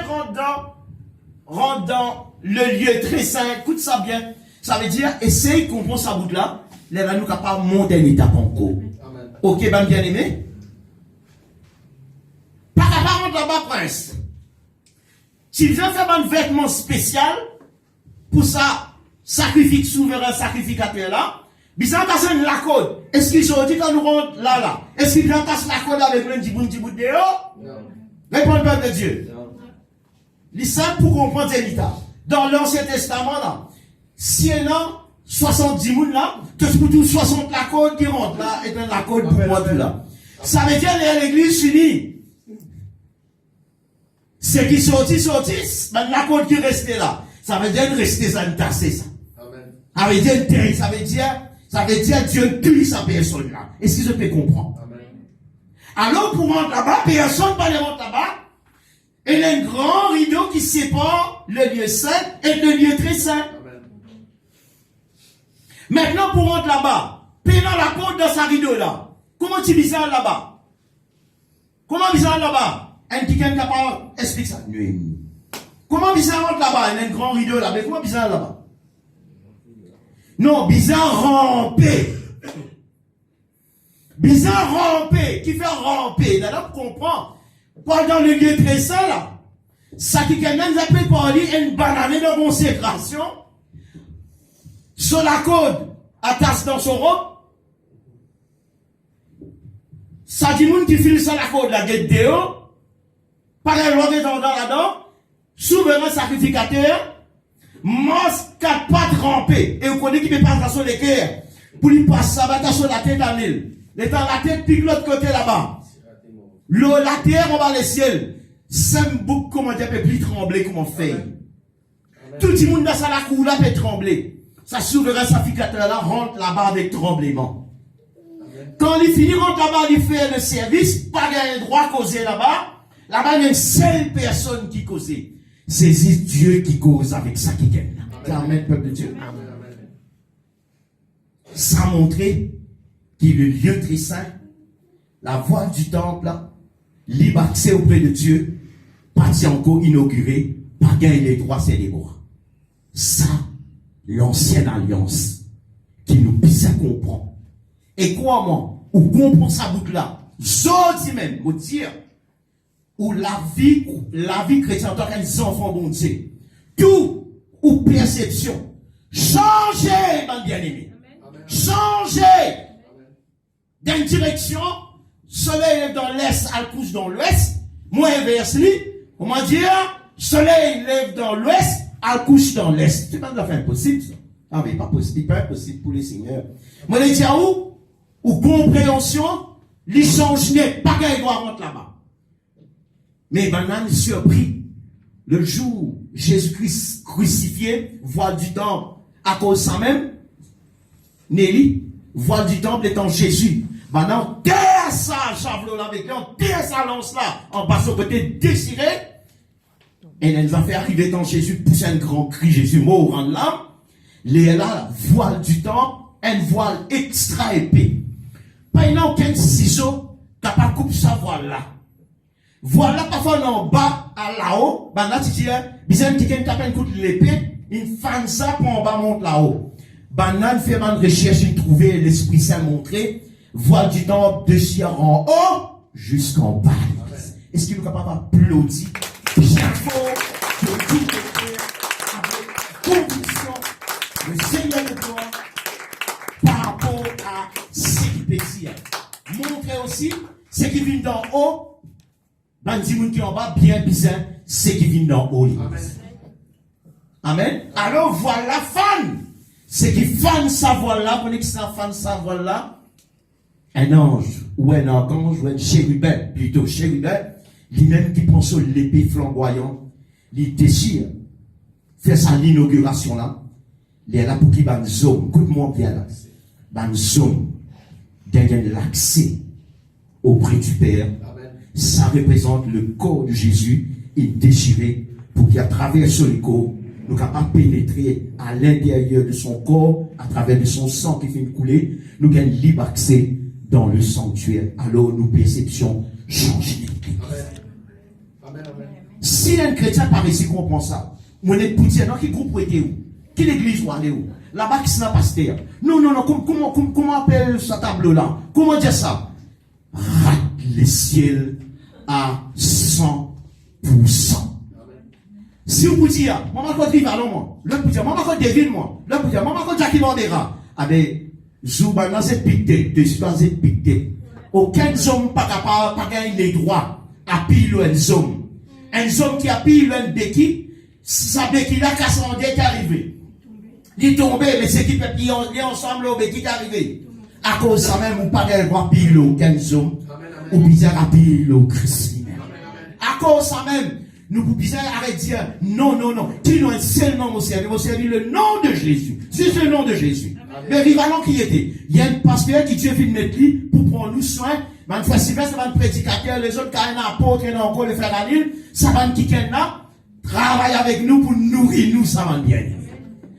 rentre dans le lieu très saint. Écoute ça bien. Ça veut dire, essaye de comprendre sa bout là, les là nous capables de monter une étape encore. Ok, ben bien aimé? Pas capable de là-bas, prince. Si vous avez fait un vêtement spécial pour ça, sacrifice souverain, sacrificateur là, vous avez cassé la code. Est-ce qu'ils sont dit quand nous rentrons là? Est-ce qu'ils ont cassé la code avec un petit bout de dehors? Non. Répondez de Dieu. Non. L'Islam pour comprendre l'état. Dans l'Ancien Testament là, si un an, 70 mounes là, que tu peux 60 la code qui rentre là, et la code pour moi tout là. Ça veut dire l'église unie. C'est qui sortissent, mais la côte qui restait là. Ça veut dire rester ça, tasser ça. Amen. Ça veut dire Dieu tue sa personne là. Est-ce que je peux comprendre? Amen. Alors pour rentrer là-bas, personne ne va aller rentrer là-bas. Et il y a un grand rideau qui sépare le lieu saint et le lieu très saint. Amen. Maintenant pour rentrer là-bas, payant la porte dans sa rideau là. Comment tu vis ça là-bas? Comment bizarre là-bas? Un qui est capable, explique ça. Comment bizarre rentre là-bas? Il y a un grand rideau là, mais comment bizarre là-bas? Non, bizarre ramper. Bizarre ramper. Qui fait ramper? D'ailleurs, comprend. Pendant le lieu très saint là, ça qui est même appelé par lui une banane de consécration. Sur la côte, attache dans son robe. Ça dit moun qui file sur la côte la guette dehors. Par un loi dans là-dedans, souverain sacrificateur, mos 4 pattes rampées. Et vous connaissez qui peut passer sur les cœurs. Pour lui passer ça, va sur la tête dans l'île. L'étant la tête pique l'autre côté là-bas. L'eau, la terre, on va le ciel. Sam bouc, comment dire, peut plus trembler, comment faire. Tout le monde dans sa la cour là peut trembler. Sa souverain sacrificateur là rentre là-bas avec tremblement. Quand il finit, rentre là-bas, il fait le service, pas un droit causé là-bas. Là-bas, il y a une seule personne qui cause. C'est Dieu qui cause avec ça qui gagne. Amen, peuple de Dieu. Amen. Ça montrait qu'il est le lieu très saint, la voie du temple, libre accès auprès de Dieu, parti encore inauguré, par gain les droits célébres. Ça, l'ancienne alliance, qui nous puisse comprendre. Et crois-moi, ou comprend sa boucle là, j'ose même, vous dire, ou la vie chrétienne en tant qu'enfant bon Dieu. Tout ou perception. Changez, mon bien-aimé. Changez d'une direction. Soleil dans l'est, elle couche dans l'ouest. Moi, inversely. Comment dire? Soleil lève dans l'ouest, elle couche dans l'est. C'est pas de la fin impossible, ça. Ah, mais pas possible, pas impossible pour les seigneurs. Moi, les dire où? Ou compréhension, les change n'est pas qu'elle doit rentrer là-bas. Mais maintenant, surpris, le jour Jésus-Christ crucifié, voile du temple, à cause de ça même, Nelly, voile du temple étant Jésus. Maintenant, terre ça, javelot là avec lui, terre sa lance là, en bas sur côté déchiré, et elle nous a fait arriver dans Jésus, pousser un grand cri, Jésus mort en l'âme, les là, voile du temple, un voile extra épais. Pas il aucun ciseau, capable de couper sa voile là. Voilà, parfois, en bas, à là-haut, là, tu dis, bizarre, qui tape un coup de l'épée, Une fan ça pour en bas monte là-haut. Banane fait une recherche, il trouver l'Esprit Saint montré, voile du temple de Chir en haut jusqu'en bas. Est-ce qu'il est capable d'applaudir bien fort de tout le cœur avec conviction le Seigneur de gloire par rapport à ce qui peut dire. Montrer aussi ce qui vient d'en haut, dans les gens qui en bas, bien bizarre, ce qui vient d'en haut. Amen. Amen. Alors voilà, fan. Ce qui fan sa voile là, pour que ça fan sa voile là, un ange, ou un archange, ou un chérubin, plutôt chérubin, lui-même qui prend sur l'épée flamboyante, il déchire, fait sa l'inauguration là, il est là pour qu'il y ait un zoom, écoute-moi bien là, un zoom, gagne l'accès auprès du Père. Amen. Ça représente le corps de Jésus, il déchiré, pour qu'à travers ce corps, nous capables de pénétrer à l'intérieur de son corps, à travers de son sang qui fait couler, nous gagnons libre accès dans le sanctuaire. Alors, nous perceptions changer. Amen. Si un chrétien par ici comprend ça, mon époux dit, non, qui groupe était où? Quelle église ou allez où? Là-bas, qui c'est un pasteur? Non, comment appelle ce tableau-là? Comment dire ça? Rate les ciels à 100%. Si vous dites, maman, quand tu vas moi, le vous dire, maman, quand David, moi, le vous dire, maman, quand Jackie Vandera, avec Zouba, dans cette piqueté, dans cette piqueté, aucun homme pas capable, pas gagner les droits à pile un homme. Un homme qui a pile un béquille, sa béquille là, casse en est arrivé. Il est tombé, mais c'est qui peut plier ensemble au béquille est arrivé. À cause de ça même, ou pas gagner le droit pile aucun homme, ou bizarre à pile au Christ. À cause de ça même, nous pouvons arrêter de dire non. Qui nous est seulement au service? Au service le nom de Jésus. C'est le nom de Jésus. Mais rivalant qui était. Il y a un pasteur qui Dieu vient mettre lui pour prendre nous soin. Mais une fois Sylvestre, c'est un prédicateur. Les autres, quand il y a un apôtre, il y a encore le frère Anil. Ça va nous quitter là. Travaille avec nous pour nourrir nous, ça va bien.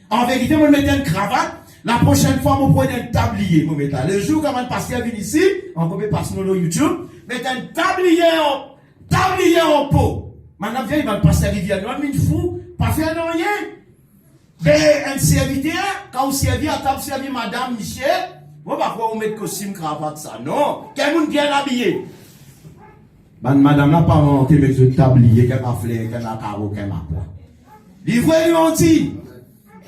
En vérité, moi, je mettais une cravate. La prochaine fois, je prenais un tablier. Le jour quand un pasteur vient ici, on peut passer sur YouTube, mettez un tablier en pot. Maintenant, il va passer à Rivière Noire, mais il faut pas faire rien. Mais un serviteur, quand vous servez à table, servez Madame Michel, vous ne pouvez pas vous mettre costume, cravate, ça. Non. Quel monde bien habillé? Madame n'a pas monté, mais je tablier, qu'elle a fleur, qu'elle a carreau, qu'elle a quoi. Livrez-lui on dit.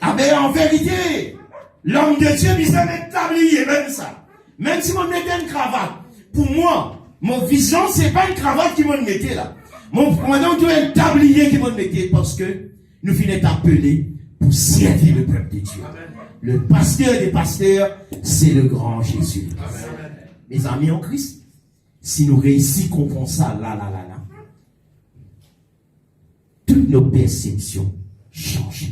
Ah ben, en vérité, l'homme de Dieu, il s'est mis tablier, même ça. Même si on mettait une cravate, pour moi, mon vision, c'est pas une cravate qui m'ont mettait là. Mon commandant doit un tablier qui m'ont mettait parce que nous finissons appelés pour servir le peuple de Dieu. Amen. Le pasteur des pasteurs, c'est le grand Jésus. Amen. Mes amis en Christ, si nous réussissons, comprendre ça, là, toutes nos perceptions changent.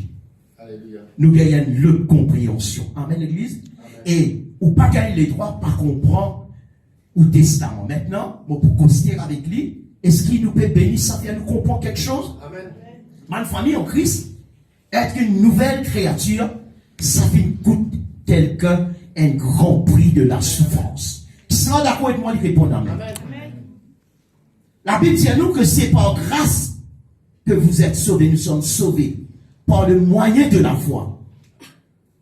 Alléluia. Nous gagnons le compréhension. Amen, l'église. Amen. Et, ou pas gagner les droits, par comprendre, ou testament. Maintenant, pour considérer avec lui, est-ce qu'il nous peut bénir, ça vient nous comprendre quelque chose? Amen. Ma famille en Christ, être une nouvelle créature, ça coûte quelqu'un un grand prix de la souffrance. Qui sera d'accord avec moi, il répond Amen. Amen. La Bible dit à nous que c'est par grâce que vous êtes sauvés. Nous sommes sauvés par le moyen de la foi.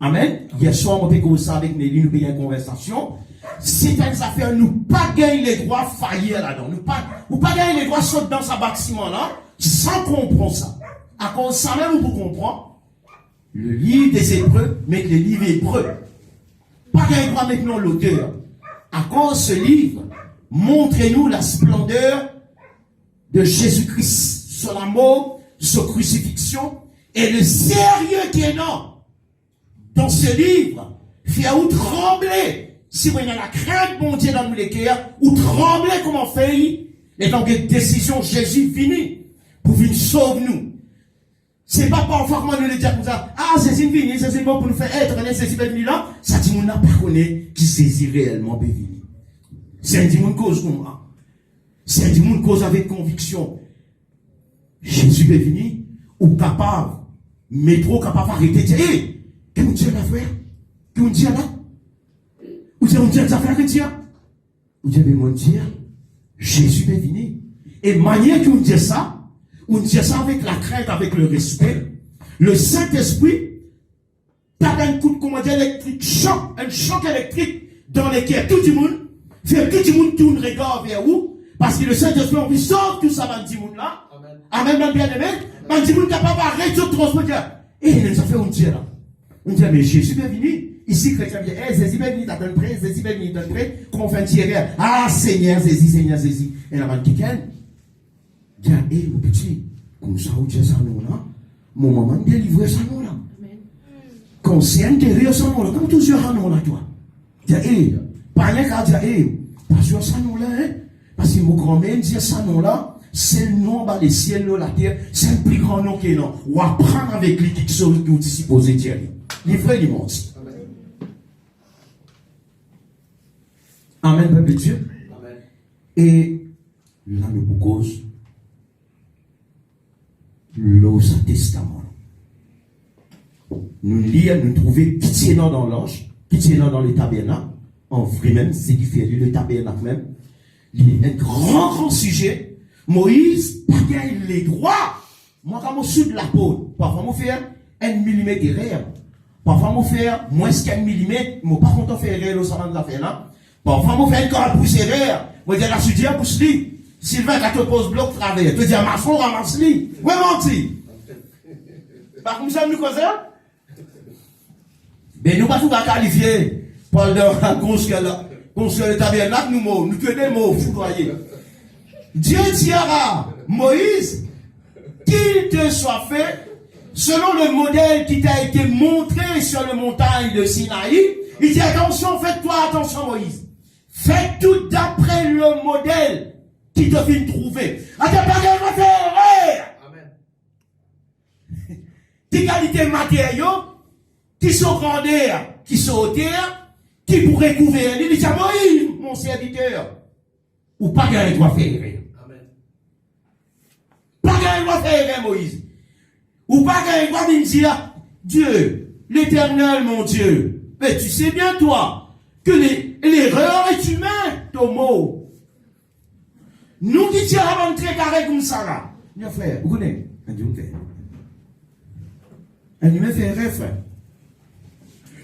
Amen. Hier soir, on peut commencer avec Nelly, nous payons une conversation. C'est une affaire, nous pas gagner les droits faillir là-dedans. Nous pas gagner les droits sauter dans ce bâtiment là, sans comprendre ça. À cause de ça même, vous comprendre le livre des Hébreux, mais le livre hébreu. Pas gagner droit maintenant l'auteur. À cause de ce livre, montrez-nous la splendeur de Jésus-Christ, son amour, sa crucifixion, et le sérieux qui est dans ce livre, fait ou trembler. Si vous avez la crainte de mon Dieu dans les cœurs, ou trembler comme on fait, et dans des décisions, Jésus finit pour venir sauver nous. C'est pas parfois comment nous le dire comme ça. Ah, c'est une vie, c'est bon pour nous faire être, c'est une vie là. Ça dit, on n'a pas connu qui saisit réellement bévini. C'est un dimanche cause comme moi. C'est un dimanche cause avec conviction. Jésus bévini, ou capable, mais trop capable d'arrêter de dire, hé, qu'est-ce que Dieu l'a fait? Qu'est-ce que Dieu là? Ou dire, on dit, ça fait avec Dieu. Ou dire, mais mon Dieu, Jésus est venu. Et manière qu'on dit ça, on dit ça avec la crainte, avec le respect. Le Saint-Esprit, t'as un coup de commande électrique, un choc électrique dans les cœurs. Tout le monde, fait que tout le monde tourne regard vers où? Parce que le Saint-Esprit, on dit, sort tout ça, dans le monde là. Amen, mon bien-aimé. Dans le monde capable d'arrêter de transporter. Et ça fait un Dieu là. On dit, mais Jésus est venu. Ici, chrétien vient, Jésus est venu, t'as un prêt, Jésus est venu, t'as un prêt. Comment on fait un tirer? Ah, Seigneur, Jésus, Seigneur, Jésus. Et là, quelqu'un, dit, mon petit, comme ça, où tu es ça, nous là? Mon maman délivre ça, nous là. Quand c'est intérieur, ça, nous là, comme toujours, nous là, toi. Dit, pas rien qu'à dire, pas sûr, ça, nous là, hein? Parce que mon grand-mère dit ça, nous là. C'est le nom, bah, les ciels, la terre, c'est le plus grand nom qui est non. Ou apprendre avec lui quelque chose que vous supposez dire. Les frères, ils m'ont dit. Amen, peuple de Dieu. Amen. Et là, nous cause l'Ancien Testament. Nous lisons, nous trouvons qui tient dans l'ange, qui tient dans le tabernacle. En vrai même, c'est différent, le tabernacle même. Il y a un grand sujet. Moïse, pas gagné les droits. Moi, quand je suis de la peau, parfois, je fais 1 millimètre d'erreur. Parfois, je fais moins qu'un millimètre. Je ne pas content de faire erreur au salon de la fin, là. Parfois, je fais une grande pousse erreur. Je dis, la suite, pousse-li. Sylvain, quand tu poses bloc, travaille. Tu dis, ma fond, ramasse-li. Ouais, menti. Par contre, ça nous cause, mais nous, pas tout qualifier. Pendant qu'on se le tabernacle, nous tenons des mots foudroyés. Dieu dira, Moïse, qu'il te soit fait, selon le modèle qui t'a été montré sur le montagne de Sinaï. Il dit, attention, faites-toi attention, Moïse. Faites tout d'après le modèle qui te vient trouver. Amen. Des qualités matériaux, qui sont grandeur, qui sont hauteur, qui pourraient couvrir. Il dit, Moïse, mon serviteur, ou pas qu'un doit faire. Pas qu'un doit faire, Moïse. Ou pas qu'un doit me dire, Dieu, l'éternel, mon Dieu. Mais tu sais bien, toi, que l'erreur est humaine, ton mot. Nous qui tirons un très carré comme ça, là. Mes frères, vous connaissez? Un Dieu fait. Un humain fait rire, frère.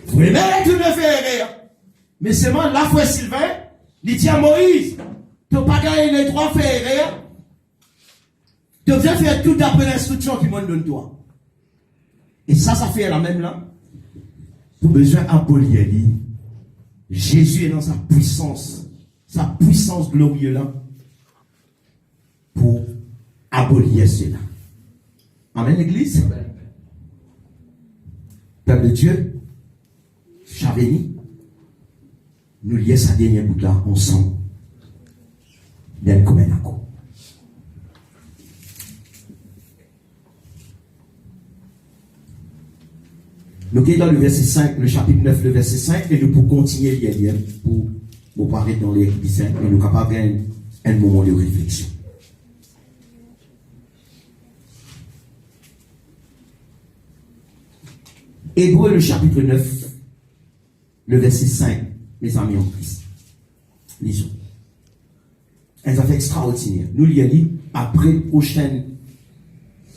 Vous aimez tu me fais rire. Mais c'est moi, la fois Sylvain, il dit à Moïse, tu n'as pas gagné les droits faire rire. Tu dois faire tout d'après l'instruction qui me donne toi. Et ça fait la même là. Pour besoin d'abolir. Jésus est dans sa puissance glorieuse là, pour abolir cela. Amen, l'église. Peuple de Dieu, Chaveni, nous lions sa dernière bout là ensemble. D'un commun accord. Nous sommes dans le verset 5, le chapitre 9, le verset 5, et nous pouvons continuer lire pour vous parler dans les églises, et nous sommes capables un moment de réflexion. Hébreu, le chapitre 9, le verset 5, mes amis en Christ. Lisons. Un affaire extraordinaire. Nous lisons après prochaine.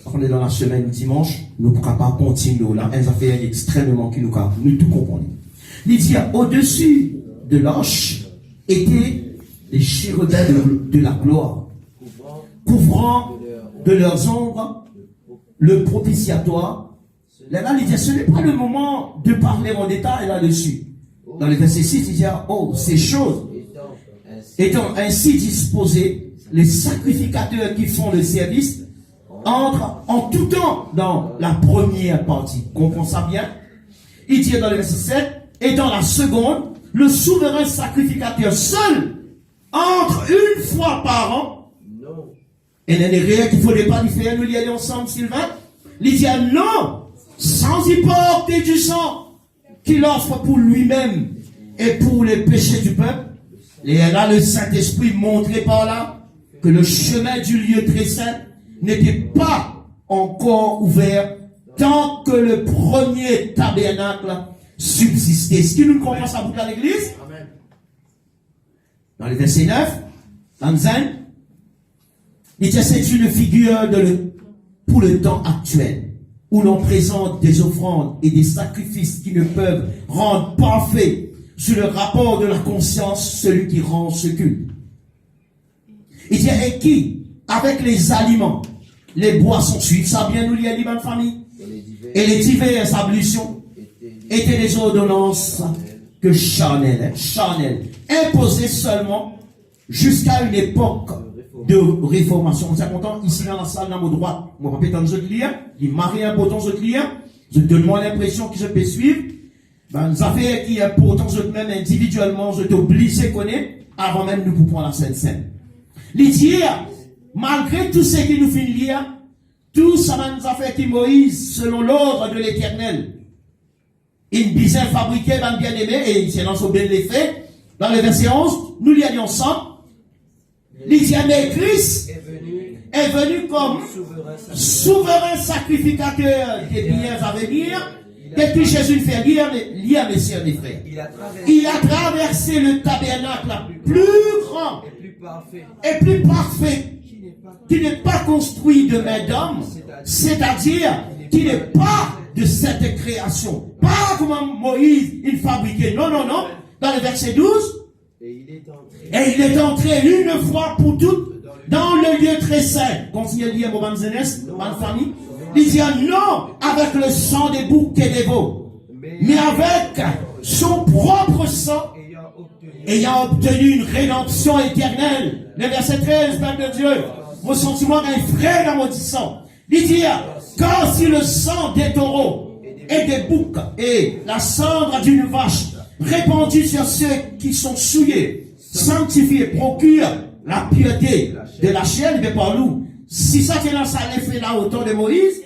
On est dans la semaine dimanche, nous ne pourrons pas continuer là. Un affaire extrêmement qui nous tout comprendre. Il dit, au-dessus de l'arche étaient les chérubins de la gloire, couvrant de leurs ombres le propitiatoire. Là, il dit, ce n'est pas le moment de parler en détail là-dessus. Dans le verset 6, il dit, ces choses étant ainsi disposées, les sacrificateurs qui font le service entrent en tout temps dans la première partie. Comprends ça bien? Il dit dans le verset 7, et dans la seconde, le souverain sacrificateur seul entre une fois par an. Non. Et il n'y a rien qu'il ne faudrait pas lui faire, nous y aller ensemble, Sylvain. Il dit non, sans y porter du sang qu'il offre pour lui-même et pour les péchés du peuple. Et là, le Saint-Esprit montrait par là que le chemin du lieu très saint n'était pas encore ouvert tant que le premier tabernacle subsistait. Est-ce que nous comprenons ça dans l'église? Amen. Dans le verset 9, Tanzan, il dit c'est une figure pour le temps actuel, où l'on présente des offrandes et des sacrifices qui ne peuvent rendre parfait sur le rapport de la conscience celui qui rend ce culte. Il dit, et qui, avec les aliments, les boissons suivent, ça bien nous lier à famille, et les diverses ablutions étaient les ordonnances que charnelles, imposées seulement jusqu'à une époque de réformation. On est content, ici dans la salle, dans mon droite, moi, papa est en train de lire, il marie un bouton de lire, je donne-moi l'impression que je peux suivre, ben, nous affaires qui est important, je même individuellement, je t'oblige à connaître, avant même nous pour prendre la scène. Les dire, malgré tout ce qui nous fait lire, tout ça nous a fait qui Moïse, selon l'ordre de l'Éternel, une bisaine fabriquée, ben bien aimé, et c'est dans ce bien les faits, dans le verset 11, nous l'y allions ensemble. L'Israël Christ est venu comme souverain sacrificateur des biens à venir. Depuis Jésus fait lire mes sœurs, mes frères. Il a traversé le tabernacle plus grand et plus parfait, qui n'est pas construit de main d'homme, c'est-à-dire qui n'est pas de cette création. Pas comme Moïse, il fabriquait. Non. Dans le verset 12, et il est entré une fois pour toutes dans le lieu très saint. Continuez à lire, mon famille. Il dit non avec le sang des boucs et des veaux, mais avec son propre sang, ayant obtenu une rédemption éternelle. Le verset 13, Père de Dieu, vos sentiments d'un frère dans votre sang. Il dit, car si le sang des taureaux et des boucs et la cendre d'une vache répandue sur ceux qui sont souillés, sanctifiés, procure la pureté de la chair, mais par nous. Si ça que ça l'a fait là au temps de Moïse,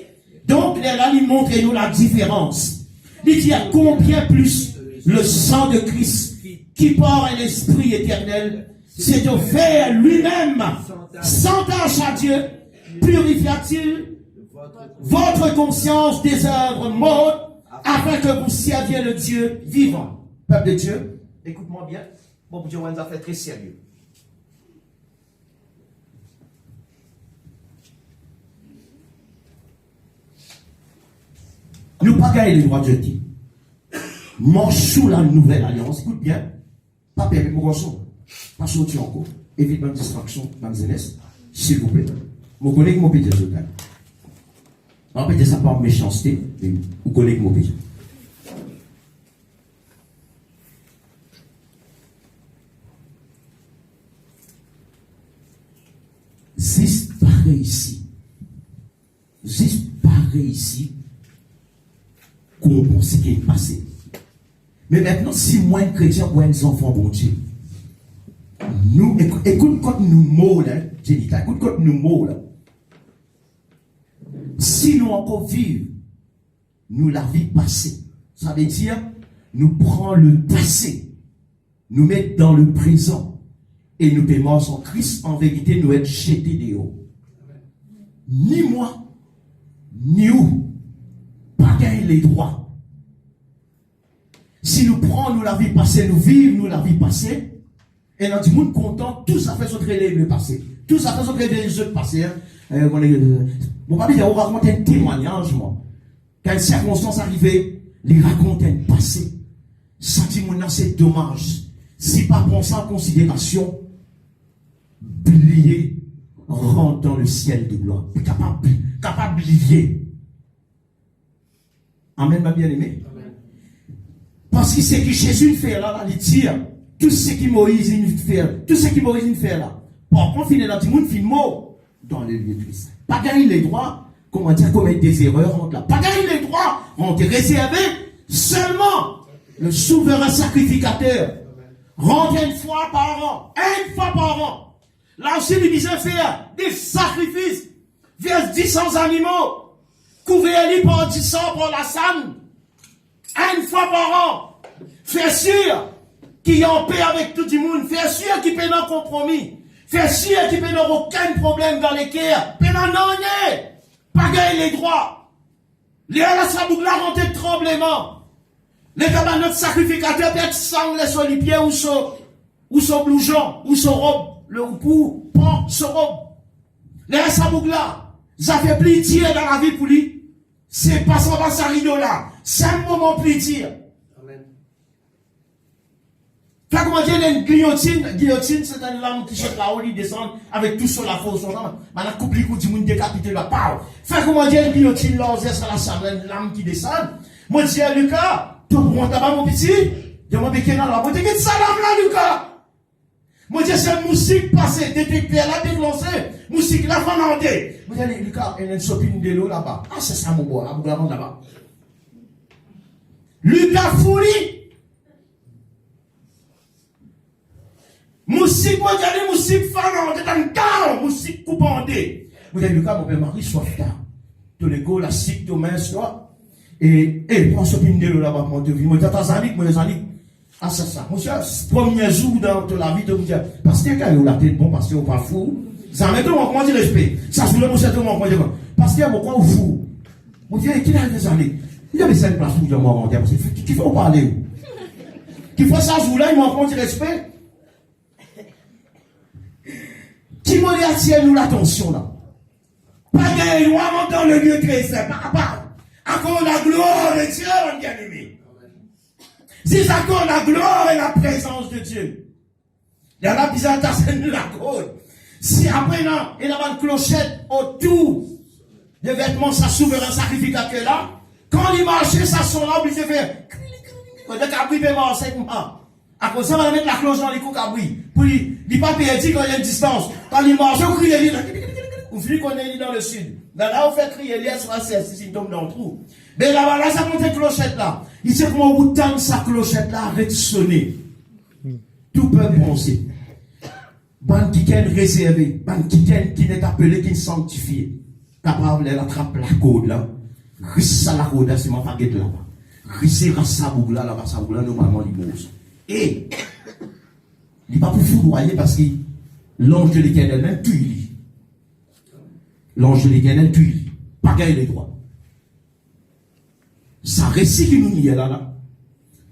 donc là, il montre nous la différence. Il dit à combien plus le sang de Christ, qui par un esprit éternel, s'est offert lui-même, sans tâche à Dieu, purifia-t-il votre conscience des œuvres mortes, afin que vous serviez le Dieu vivant. Peuple de Dieu, écoute-moi bien. Bon, Dieu, on a fait très sérieux. Nous pas gagner les droits de Dieu. Marche sous la nouvelle alliance. Écoute bien. Pas permis pour garçon. Pas sortir encore. Évite ma distraction, ma jeunesse. S'il vous plaît. Mon collègue m'a pété ce gars. On peut dire ça par méchanceté. Mais mon collègue m'a pété. Juste pareil ici. Juste pareil ici. Qu'on pense ce qui est passé. Mais maintenant, si moi, un chrétien, ou un enfant, bon Dieu, nous, écoute quand nous mots, là, écoute quand nous mots, là. Si nous encore vivons, nous la vie passée. Ça veut dire, nous prenons le passé, nous mettons dans le présent, et nous paiement en Christ, en vérité, nous être jetés des hauts. Ni moi, ni vous, pas gagner les droits. Si nous prenons nous la vie passée, nous vivons nous la vie passée, et nous dit monde content, tout ça fait son relève le passé. Tout ça fait son relève les autres passés. Mon papa il raconte un témoignage, moi. Quand une circonstance arrivait, il raconte un passé. Ça dit mon c'est dommage. Si pas prendre ça en considération, oublier, rentre dans le ciel de gloire. Capable d'oublier. Amen, ma bien-aimée. Parce que ce que Jésus fait là, il tire tout ce que Moïse fait là. Par contre, il est dans le monde, il mort dans le lieu de Christ. Pas gagner les droits, comment dire, commettre des erreurs entre là. Pas gagner les droits, on te réservé seulement le souverain sacrificateur. Rentre une fois par an. Là aussi, il disait faire des sacrifices vers 10 animaux. Couvert par 10 pour la sanne. Une fois par an. Fais sûr qu'il y a en paix avec tout le monde. Fais sûr qu'il peut y avoir un compromis. Fais sûr qu'il peut y avoir aucun problème dans les cœurs. Peut y avoir pas gagner les droits. Les Alassabouks là rentrent tremblement. Les gars, notre sacrificateur peut être sanglé sur les pieds ou sur blouson, ou sur robe. Le roupou, pan, sur robe. Les Alassabouks là, ça fait plaisir dans la vie pour lui. C'est pas ça va s'arriver là. C'est un moment plaisir. Amen. Fait comment dire une guillotine, c'est une lame qui chute là-haut, il descend avec tout sur la fausse. Mais la coupe, du monde décapité là, pow. Fait comment dire une guillotine là, c'est la chambre, une lame qui descend. Moi, je dis à Lucas, tu prends ta mon petit? Je m'en vais là, moi, je dis, ça là, Lucas. Moi, je dis, c'est une musique passée, détectée, là, déclenchée. Musique là, finlandais. Moi, je dis, Lucas, il y a une sopine de l'eau là-bas. Ah, c'est ça, mon bois, à Bouglamande là-bas. Lucas Fouli. Musique, moi, je dis, musique finlandais, dans le temps, musique coupandée. Moi, je dis, Lucas, mon père Marie, soif tard. Tous les gars, la cible, tout main, toi. Et, prends sopine de l'eau là-bas, mon Dieu. Moi, je dis, Tanzanique, moi, les Anniques. Ah, c'est ça. Monsieur, premier jour dans la vie de vous dire, parce que quand vous la tête bon, parce que vous pas fou, ça met tout le monde, dit respect. Ça se voulait, monsieur, tout le monde, parce que pourquoi vous fou? Vous dites, qui a des années? Il y avait 5 places où je m'en rendais, parce qu'il faut parler. Qui fait ça, jour là, il m'en dit respect. Qui m'a dit, attirer nous l'attention, là? Pas de loi, dans le lieu très saint, pas. Encore la gloire de Dieu, mon bien-aimé. Si ça compte la gloire et la présence de Dieu. Il y a la bizarre de la côte. Si après, non, il y a une clochette autour des vêtements, sa souverain sacrificateur là, quand il marchait, ça son là, il se fait. Quand il cabri peut marcher, à cause de ça, on va mettre la cloche dans les coups cabri. Puis, il pas perdu quand il y a une distance. Quand il marche, on crie, on finit qu'on est dans le sud. Là, on fait crier, il y a 66, si il tombe dans le trou. Mais là, ça monte une clochette là. Il sait comment vous tend sa clochette là, arrête de sonner. Tout peut penser. Ban qui est réservé, ban qui n'est appelé, qui est sanctifié. Capable, elle attrape la code là. Risse ça la code là, c'est ma baguette là. Risse sa boule là, sa boule là, normalement, il bouge. Et, il n'est pas pour foudroyer parce que l'ange de l'éternel même tue. L'ange de l'éternel tue. Pas gagner les droits. Ça récit qui nous y est là.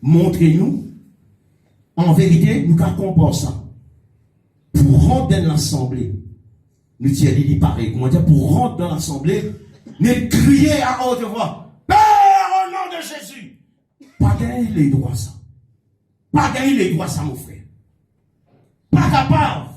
Montrez-nous, en vérité, nous qu'accompagnons ça. Pour rentrer dans l'assemblée, nous disons, il pareil, comment dire, pour rentrer dans l'assemblée, nous crier à haute voix, Père, au nom de Jésus. Pas gagner les droits, ça. Pas gagner les droits, ça, mon frère. Pas capable.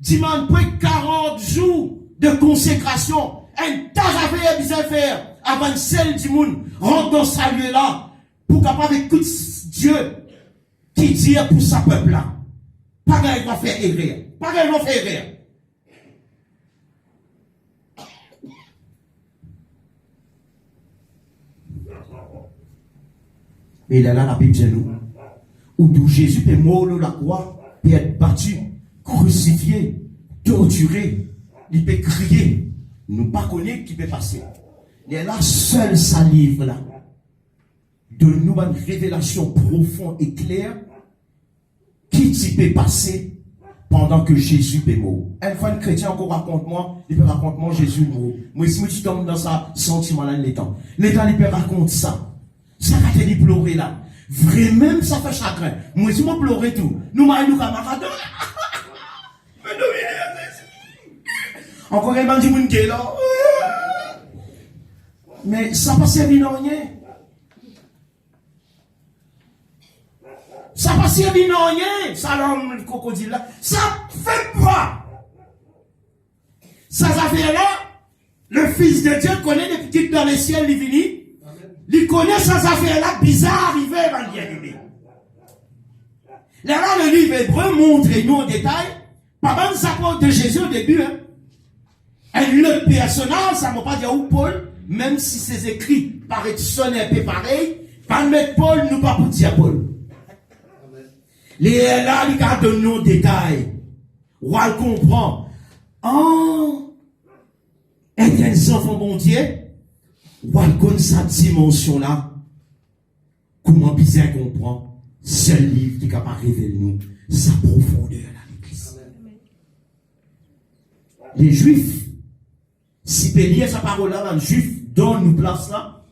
Dimanche, 40 jours de consécration, un tas d'affaires bien faire avant celle du monde rentre dans ce lieu là pour capable écouter Dieu qui dit pour sa peuple là. Pas qu'il va faire erreur. Pas qu'il va faire erreur. Et là, la Bible dit nous, où d'où Jésus est mort sur la croix, peut être battu, crucifié, torturé, il peut crier. Nous pas connaître qui peut passer. Il est la seule salive là. Donne-nous une révélation profonde et claire qui peut passer pendant que Jésus est mort. Une fois un chrétien encore raconte-moi, il peut raconter moi Jésus mort. Moi si je tombe dans ça sentiment là l'état. L'état il peut raconter ça. Ça va te pleurer là. Vraiment ça fait chagrin. Moi si moi pleurer tout. Nous nous camarades. Encore un bandit moun qui là. Mais ça pas servi à rien. Ça pas servi à rien. Ça l'homme le crocodile là. Ça fait pas. Ça fait là. Le Fils de Dieu connaît depuis qu'il est dans les ciels, il vini. Il connaît ça affaire là bizarre arrivé dans le bien-aimé. Là, le livre hébreu montre nous en détail. Pas mal ça parle de Jésus au début. Hein. Et le personnage, ça ne va pas dire où Paul, même si c'est écrit par sonner un peu pareil, pas mettre Paul, nous pas pour dire Paul. Les là, il garde nos détails. On va le comprendre. Oh, et des enfants bon Dieu, on va connaître cette dimension-là. Comment bien comprendre ce livre qui est capable de révéler nous sa profondeur à l'église. Les Juifs, si peut lire sa parole-là, les Juifs donne nous place là,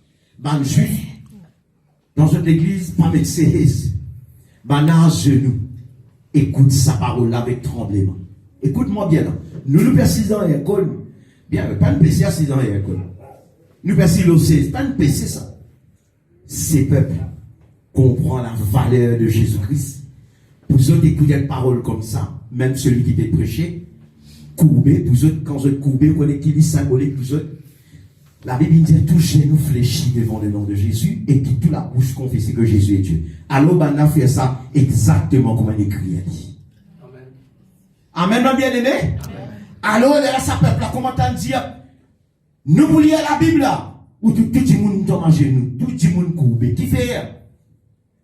les Juifs, dans cette église, pas mettre ses à genoux, écoute sa parole-là avec tremblement. Écoute-moi bien là. Nous, nous, 6 ans à l'école, bien, pas une PC à 6 ans à l'école. Nous pensons c'est pas un PC ça. Ces peuples comprennent la valeur de Jésus-Christ. Pour eux écouter une parole comme ça, même celui qui t'a prêché, courbé, pour eux, quand vous êtes courbé, vous connaissez qui dit symbolique pour eux. La Bible dit tout genou fléchit devant le nom de Jésus et qui tout la bouche confesse que Jésus est Dieu. Alors, on a fait ça exactement comme il écrit. Amen, mon bien-aimé. Alors, là, ça peuple, comment t'en dire? Nous voulions la Bible là, où tout le monde tombe à genoux, tout le monde courbé. Qui fait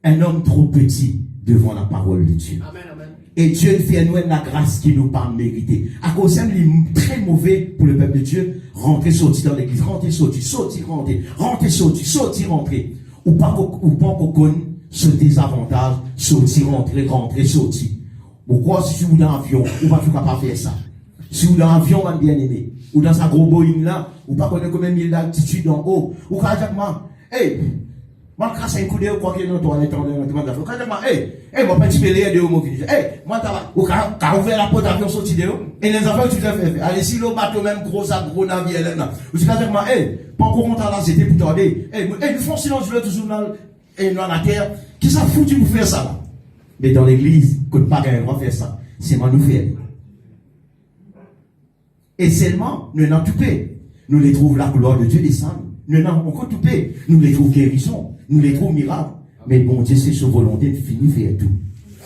un homme trop petit devant la parole de Dieu. Amen, amen. Et Dieu fait nous la grâce qui nous pas mérité. À cause de c'est très mauvais pour le peuple de Dieu, rentrer, sortir dans l'église, rentrer, sortir, sortir, rentrer, rentrer, sortir, sortir, rentrer. Ou pas qu'on connaisse ce désavantage, sortir, rentrer, rentrer, sortir. Pourquoi si vous êtes dans l'avion, ou pas tout capable faire ça? Si vous êtes dans l'avion, mon bien-aimé, ou dans sa gros Boeing là, ou pas connaître combien de mille d'altitude en haut, ou quand moi, hey, moi, je crasse un coup de quoi qu'il y a dans toi, quand moi, petit peu de haut, moi, quand ouvert la porte d'avion sorti de haut, et les enfants, tu te fais, allez, si le bateau même gros navire là, ou tu vas dire, pas encore content là, c'était pour t'aider, nous font silence, je veux toujours dans la terre, qui s'en fout, tu pour faire ça là? Mais dans l'église, qu'on ne pas va faire ça, c'est moi nous faire. Et seulement, nous n'en tout paix. Nous les trouvons la gloire de Dieu descendre. Nous n'en encore tout paix. Nous les trouvons guérison. Nous les trouvons miracles. Mais bon Dieu, c'est sa volonté de finir faire tout.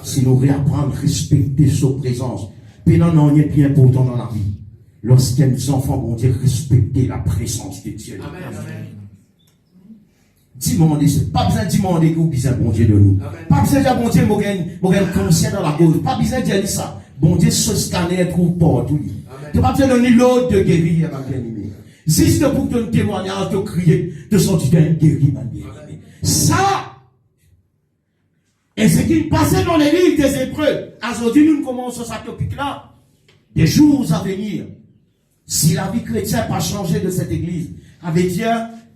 Si nous réapprendre, respecter sa présence. Puis non, non, il est bien important dans la vie. Lorsqu'il y a des enfants, bon Dieu, respecter la présence de Dieu. Amen, amen. Demander, pas besoin de demander que vous besoin bon Dieu de nous. Amen. Pas besoin de dire bon Dieu, mon conscient dans la cause. Pas besoin de dire ça. Bon Dieu, ce scanner trouve partout. Tu n'as pas besoin de l'autre de guérir, ma bien-aimée. Juste pour te témoigner, te crier, te sentir guéri, ma bien-aimée. Ça, et ce qui passait dans les livres des Hébreux, aujourd'hui nous commençons ce topic-là, des jours à venir. Si la vie chrétienne n'a pas changé de cette église, avec Dieu,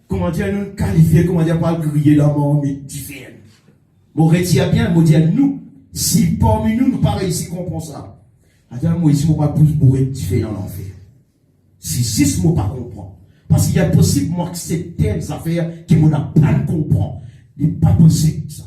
comment dire, nous qualifier, comment dire, pas griller la mort, mais différent. Bon, retire bien, bon, dire nous, si parmi nous, nous pas réussi à comprendre ça. Attends, moi, ici, moi, pas plus bourré différent dans l'enfer. Si juste moi, pas comprendre. Parce qu'il y a possible, moi, accepter des affaires qui m'ont pas comprendre. Il n'est pas possible, ça.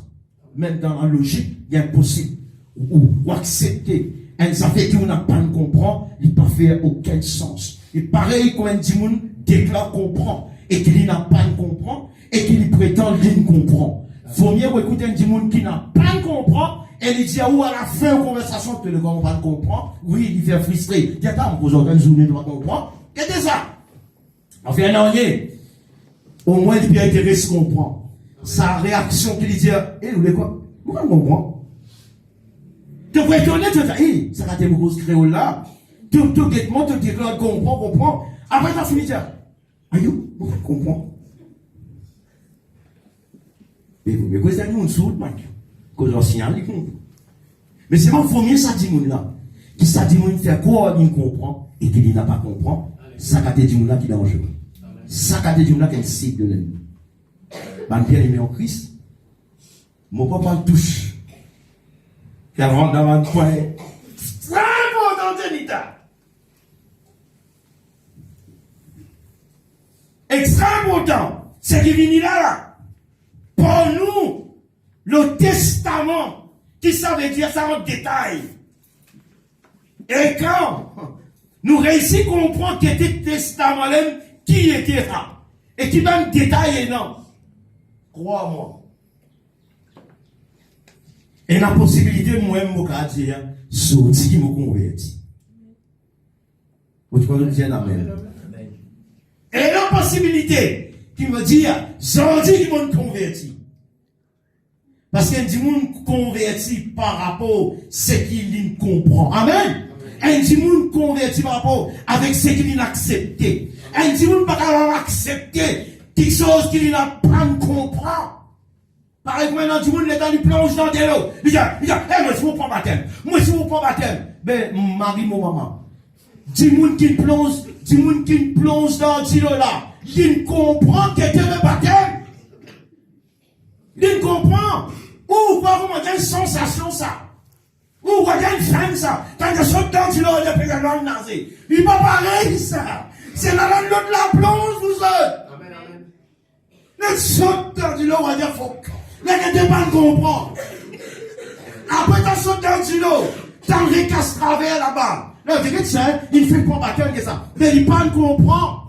Même dans la logique, il est impossible. Ou accepter des affaires qui m'ont pas comprendre, il n'a pas fait aucun sens. Et pareil, quand un dimoun déclare comprendre, et qu'il n'a pas comprendre, et qu'il prétend qu'il comprend. Faut mieux écouter un dimoun qui n'a pas comprendre, et il dit, ou à la fin de la conversation, que le gars ne va pas comprendre, oui, il fait frustré. Il dit, attends, vous avez une journée, ne va pas comprendre. Qu'est-ce que c'est ça? Enfin, non, au moins, il peut intéressé à comprendre. Sa réaction qu'il dit, vous voulez quoi? Pourquoi on comprend? Tu peux étonner, tu vas dire, ça va être une grosse créole là. Tout guettement, tu déclares, comprends. Après, tu as fini de dire, aïe, pourquoi on comprend? Mais vous me connaissez, nous, on soude, Mike. Que l'ancien, il comprend. Mais c'est moi, il faut mieux ça dit là. Qui ça dit fait quoi, il comprend, et qu'il n'a pas comprend. Ça qu'a dit là qui est dangereux. Ça qu'a dit là qui est un signe de l'ennemi. Ben, bien aimé en Christ, mon papa le touche. Qu'elle rentre dans un coin. Très important, Janita. Extrêmement important. C'est qui vient là. Pour nous, le testament, qui ça veut dire ça en détail. Et quand nous réussissons à comprendre qu'il était testament, qui était là, et qui va me détailler, non. Crois-moi. Et la possibilité, moi-même, je vais dire, sorti qui me convertit. Vous pouvez le dire, amen. Et la possibilité qui me dit, sorti qui me convertit. Parce qu'un monde converti par rapport à ce qu'il comprend. Amen. Un monde converti par rapport avec ce qu'il a accepté. Un monde pas capable d'accepter quelque chose qu'il n'a pas comprend. Par exemple, maintenant, du monde, il plonge dans de l'eau. Il dit, moi, si vous prenez baptême. Moi, si vous prenez baptême. Ben, Marie, mon maman. Du monde qui plonge dans l'eau là. Il comprend que c'est le baptême. Il comprend. Ou quoi, vous avez une sensation, ça. Ou vous avez une femme, ça. Quand je saute dans l'eau, il y a une langue nazie. Il n'est pas pareil, ça. C'est la langue de la plonge, vous autres. Le saute dans du lot, on va dire, faut. Mais ne pas comprendre. Après, t'as sauté dans du lot. T'as un récasse travers là-bas. Là, tu sais, il fait pas baptême que ça. Mais il pas comprend.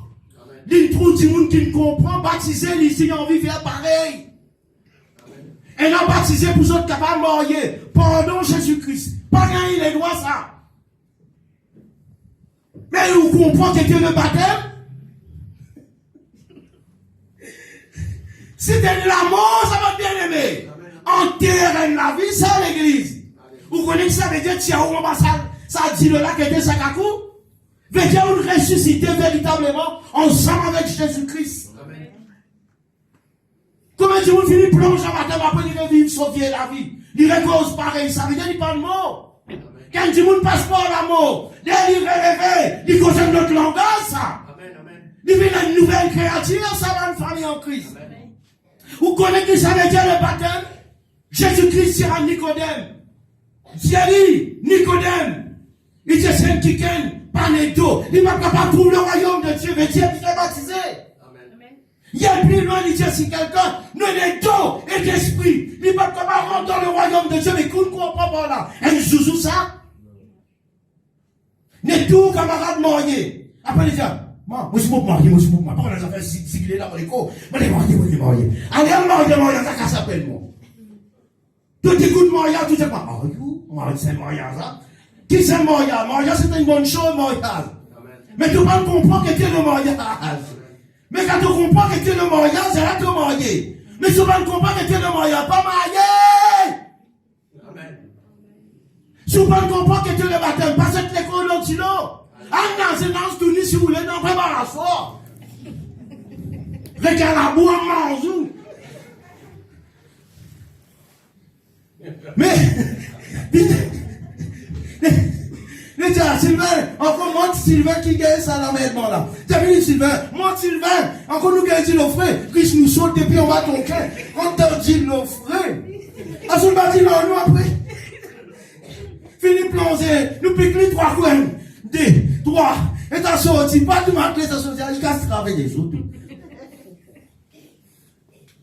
Il trouve du monde qui ne comprend. Baptisé, il a envie de faire pareil. Et non baptisé pour ceux capables de mourir. Pardon Jésus-Christ. Pas gagner les droits, ça. Mais vous comprenez que c'est le baptême? Si t'es l'amour, ça va bien aimer. Enterrer la vie, ça l'église. Vous connaissez que ça veut dire, tiens, on va ça dit là que t'es sakakou? Veut dire, on ressusciter véritablement ensemble avec Jésus-Christ. Comment tu finis plonge en baptême après il revient sauver la vie? Il cause pareil, ça veut dire, il parle mot. Quand tu ne passe pas l'amour, il rêve, il cause un autre langage, ça. Il vient une nouvelle créature, ça va une famille en Christ. Vous connaissez que ça veut dire le baptême? Jésus-Christ sera Nicodème. Thierry, Nicodème. Il dit c'est un kiken, pas netto. Il ne va pas trouver le royaume de Dieu, mais Dieu qui est baptisé. Il y a plus loin, il dit si quelqu'un ne n'est d'eau et d'esprit, il ne va pas rentrer dans le royaume de Dieu, mais qu'on ne comprend pas là. Et joue ça. N'est tout camarade marié. Après, il dit, moi, je suis pas marié, moi, je suis pas marié. Pourquoi les affaires sigilées là, pour les cours? Moi, les mariés. Allez, marié, ça s'appelle, moi. Tout écoute mariage, tout est pas. Oh, you, mariage, c'est mariage, ça. Qui c'est mariage? Mariage, c'est une bonne chose, mariage. Mais tu ne comprends que tu es le mariage. Mais quand tu comprends que tu es le mariage, c'est là que tu es marié. Mais tu ne comprends que tu es le mariage, pas marié. Amen. Si tu ne comprends que tu es le baptême, pas cette école de l'antilo. Ah non, c'est dans ce tournis si vous voulez, non, prépare la soie. Regarde la boue en manjou. Mais, mais tiens, Sylvain, encore monte Sylvain qui gagne ça là maintenant là. T'as vu Sylvain, monte Sylvain, encore nous gagne l'offre, Christ nous saute et puis on va ton cœur. On t'a dit l'offre. À ce moment dit non, nous après. Fini plongé, nous piquons les 3 coins. 2, 3, et t'as sorti, pas tout marqué, t'as sorti, je casse travailler les autres.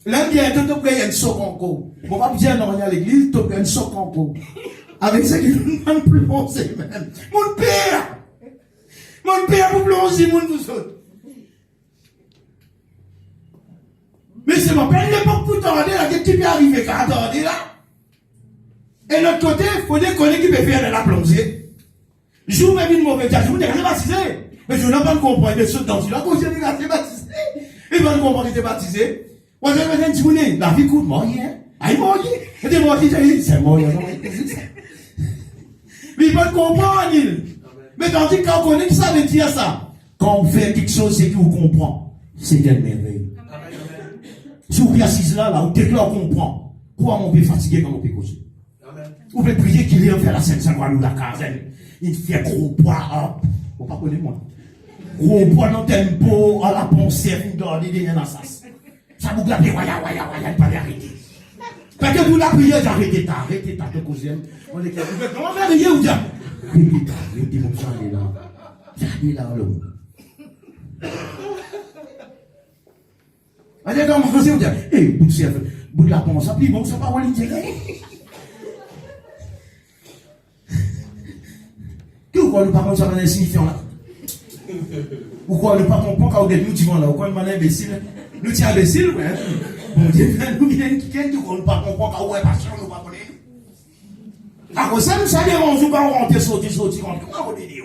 L'un qui est tout au près, il y a une soque encore. On va dire non, il y a l'église, il y a une soque encore. Avec ça qui nous demande plonger même. Mon père, vous plongez, mon vous autres. Mais c'est mon père, il n'est pas pour tarder, là, qu'est-ce qui peut arriver quand tarder là? Et l'autre côté, il faut dire qu'on est qui peut faire de la plongée. Je vous mets une mauvaise chose, je vous dis, je baptisé. Mais je n'ai pas compris, mais ceux dans là, quand j'ai dit, je baptisé. Ils vont comprendre que j'étais baptisé. Moi, je vais dire, la vie coûte moyen. Ah, il moyen. Et des moyens, c'est moyen. Mais ils veulent comprendre, mais tandis qu'on connaît que ça veut dire ça. Quand on fait quelque chose, c'est qu'on comprend. C'est une merveille. Si vous êtes assis là, vous déclarez qu'on comprend. Quoi, on peut fatiguer quand on peut causer. Vous pouvez prier qu'il vient faire la Sainte-Saint-Croix ou la quinzaine. Il fait gros poids, on ne pas connaître moi. Gros poids dans le tempo, à la pensée, vous donnez des nassas. Ça vous glace, waya, pas arrêter. Parce que vous la prière, arrêtez, te causer. On est capable. Comment faire rien ou bien? Arrêtez, mon sang, il est là. Il est là, l'homme. Allez, quand on va dire, bout de la pensée, puis bon, ça va pas l'intérêt. Pourquoi nous ne parlons pas de insignifiant là? Pourquoi nous ne parlons pas quand nous disons là? Pourquoi nous sommes imbéciles? Nous sommes imbéciles, ouais. Bon Dieu, nous viennons qui nous ne parlons pas quand nous sommes patients, nous ne parlons pas. À cause de ça, nous avons quand on rentre, sortir, comment on dit?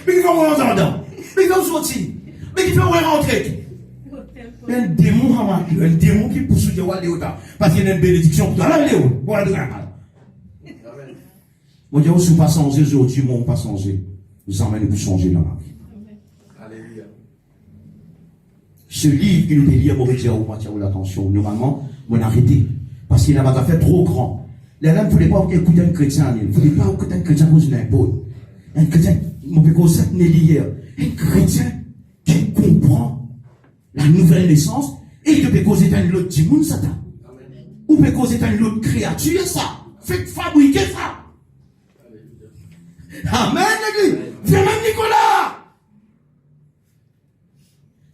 Mais comment on entend? Mais comment on sortit? Mais qui fait rentrer? Un démon qui poursuit de Léota. Parce qu'il y a une bénédiction pour la Léo. Pour la Léo. Mon Dieu, si vous ne pas changer aujourd'hui, moi, on ne pas changer. Vous emmènez vous changer dans la vie. Alléluia. Ce livre, il nous dit lire, pour dire, on va l'attention. Normalement, on a arrêté. Parce qu'il n'a pas fait trop grand. Les gens ne voulaient pas écouter un chrétien. Ils ne voulaient pas écouter un chrétien pour une impôt. Un chrétien, mon péco, cette hier. Un chrétien qui comprend la nouvelle naissance et qui peut causer un autre dimoun, Satan. Ou peut causer une autre créature, ça. Faites fabriquer ça. Amen, l'église. Viens même Nicolas.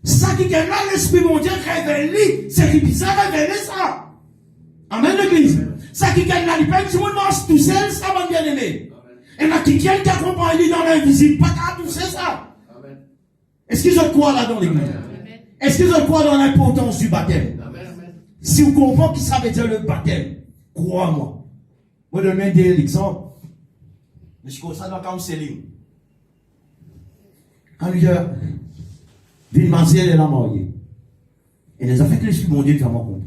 Ça qui est là, l'Esprit mon Dieu révèle, c'est qui bizarre révéler ça. Amen, l'église. Ça qui est là, il peut tout le monde mange tout seul, ça va bien aimer. Et là, qui a accompagné dans l'invisible, pas qu'à tout ça. Est-ce qu'ils ont quoi là dans l'église? Est-ce qu'ils ont quoi dans l'importance du baptême? Si vous comprenez ce que ça veut dire le baptême, crois-moi. Moi, je donne l'exemple. Je suis comme ça dans le counseling. Quand il y a une mazière, elle a marié. Et les affaires que l'Esprit mon Dieu fait moi comprendre.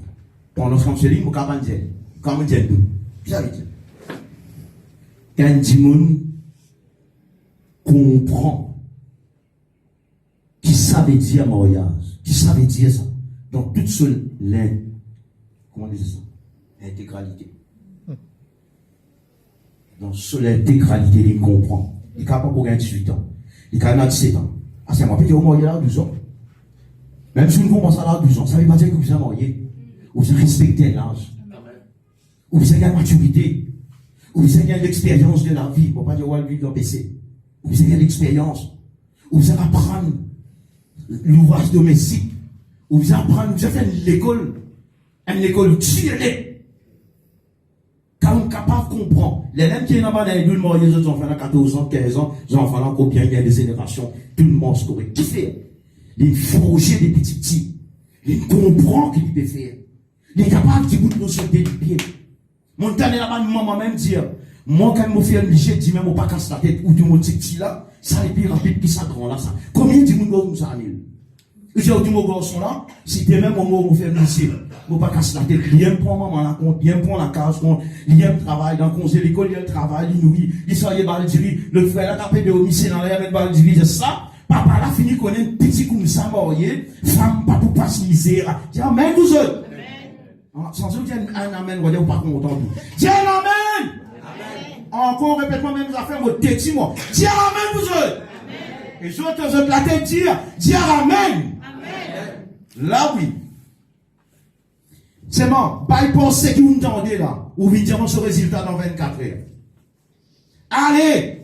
Pendant ce counseling, je vais dire, comment dire tout. Ça veut dire. Quand un comprend qui savait dire mariage, qui savait dire ça, dans toute seule comment on dit ça? L'intégralité. Dans seule l'intégralité, il comprend. Il est capable pour 18 ans. Il est capable de 17 ans. Ah, c'est moi, peut-être au marié à 12 ans. Même si vous commencez à 12 ans, ça veut pas dire que vous êtes marié. Vous avez respecté l'âge. Vous avez la maturité. Vous avez l'expérience de la vie. Pour pas dire, ouais, vivre dans PC. Vous avez l'expérience. Vous allez apprendre l'ouvrage domestique. Vous allez apprendre, vous avez fait l'école. Une école tirée. Quand on est capable de comprendre. Les mêmes qui sont dans le monde, les autres enfants à 14 ans, 15 ans, les enfants là, combien il y a des générations, tout le monde se corrige. Qui fait? Il forger des petits petits. Il comprend qu'il peut faire. Il est capable de dire, nous sommes des pieds. Mon temps là-bas, maman même dire, moi, quand je me fais un léger, je dis même, on pas casse la tête, ou du mon petit là, ça est plus rapide que ça grand là, ça. Combien de monde nous a mis? Je dis, au tout mon garçon là, si t'es même au mot, on fait un lycée, on pas casse la tête, il aime prendre maman la compte, il aime prendre la case compte, il aime travailler dans le conseil d'école, il aime travailler, il nourrit, il s'en est baldiré, le frère a tapé de homicide dans l'air avec baldiré, c'est ça. Papa là fini qu'on est un petit comme ça, marié, femme, pas pour passer misère. Dis amen, vous autres. Sans doute, dire un amen, vous n'êtes pas content. Dis un amen. Encore, répète-moi même les affaires, vous têtis moi. Dis un amen, vous autres. Et je te la tête dire, dis un amen. Là, oui. C'est bon, pas y penser que vous entendez là, ou vous direz ce résultat dans 24 heures. Allez,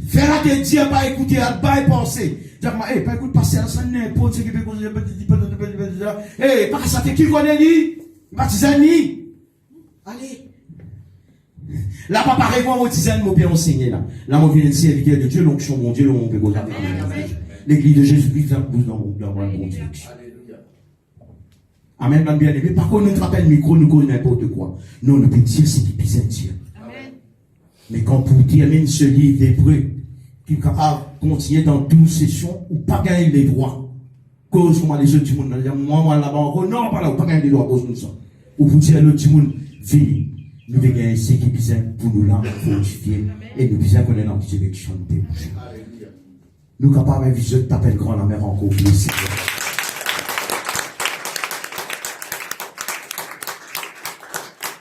fais la tête dire, pas écouter, pas y penser. Dis-moi, pas écouter, passer à ça, n'importe qui peut causer, pas ça, qui connaît lui? Baptisani. Allez. Là, papa répond au tisane, mon père enseigné là. Là, mon vieux serviteur de Dieu, l'onction, mon Dieu, mon père, l'église de Jésus-Christ, dans mon Dieu. Amen, bien aimé. Par contre, nous rappelle micro, nous connaissons n'importe quoi. Non, nous pouvons dire ce qui peut dire. Mais quand pour terminer ce livre d'Hébreu, qui est capable de continuer dans 12 sessions, ou pas gagner les droits. Cause moi les autres du monde, moi là-bas, non, pas là, ou pas gagner les droits, cause de ça. Ou pour dire l'autre du monde, venez, nous devons gagner ce qui est pour nous là, fortifier, et nous devons connaître dans la direction de nous. Nous capables de viser, t'appelles grand la mère encore plus.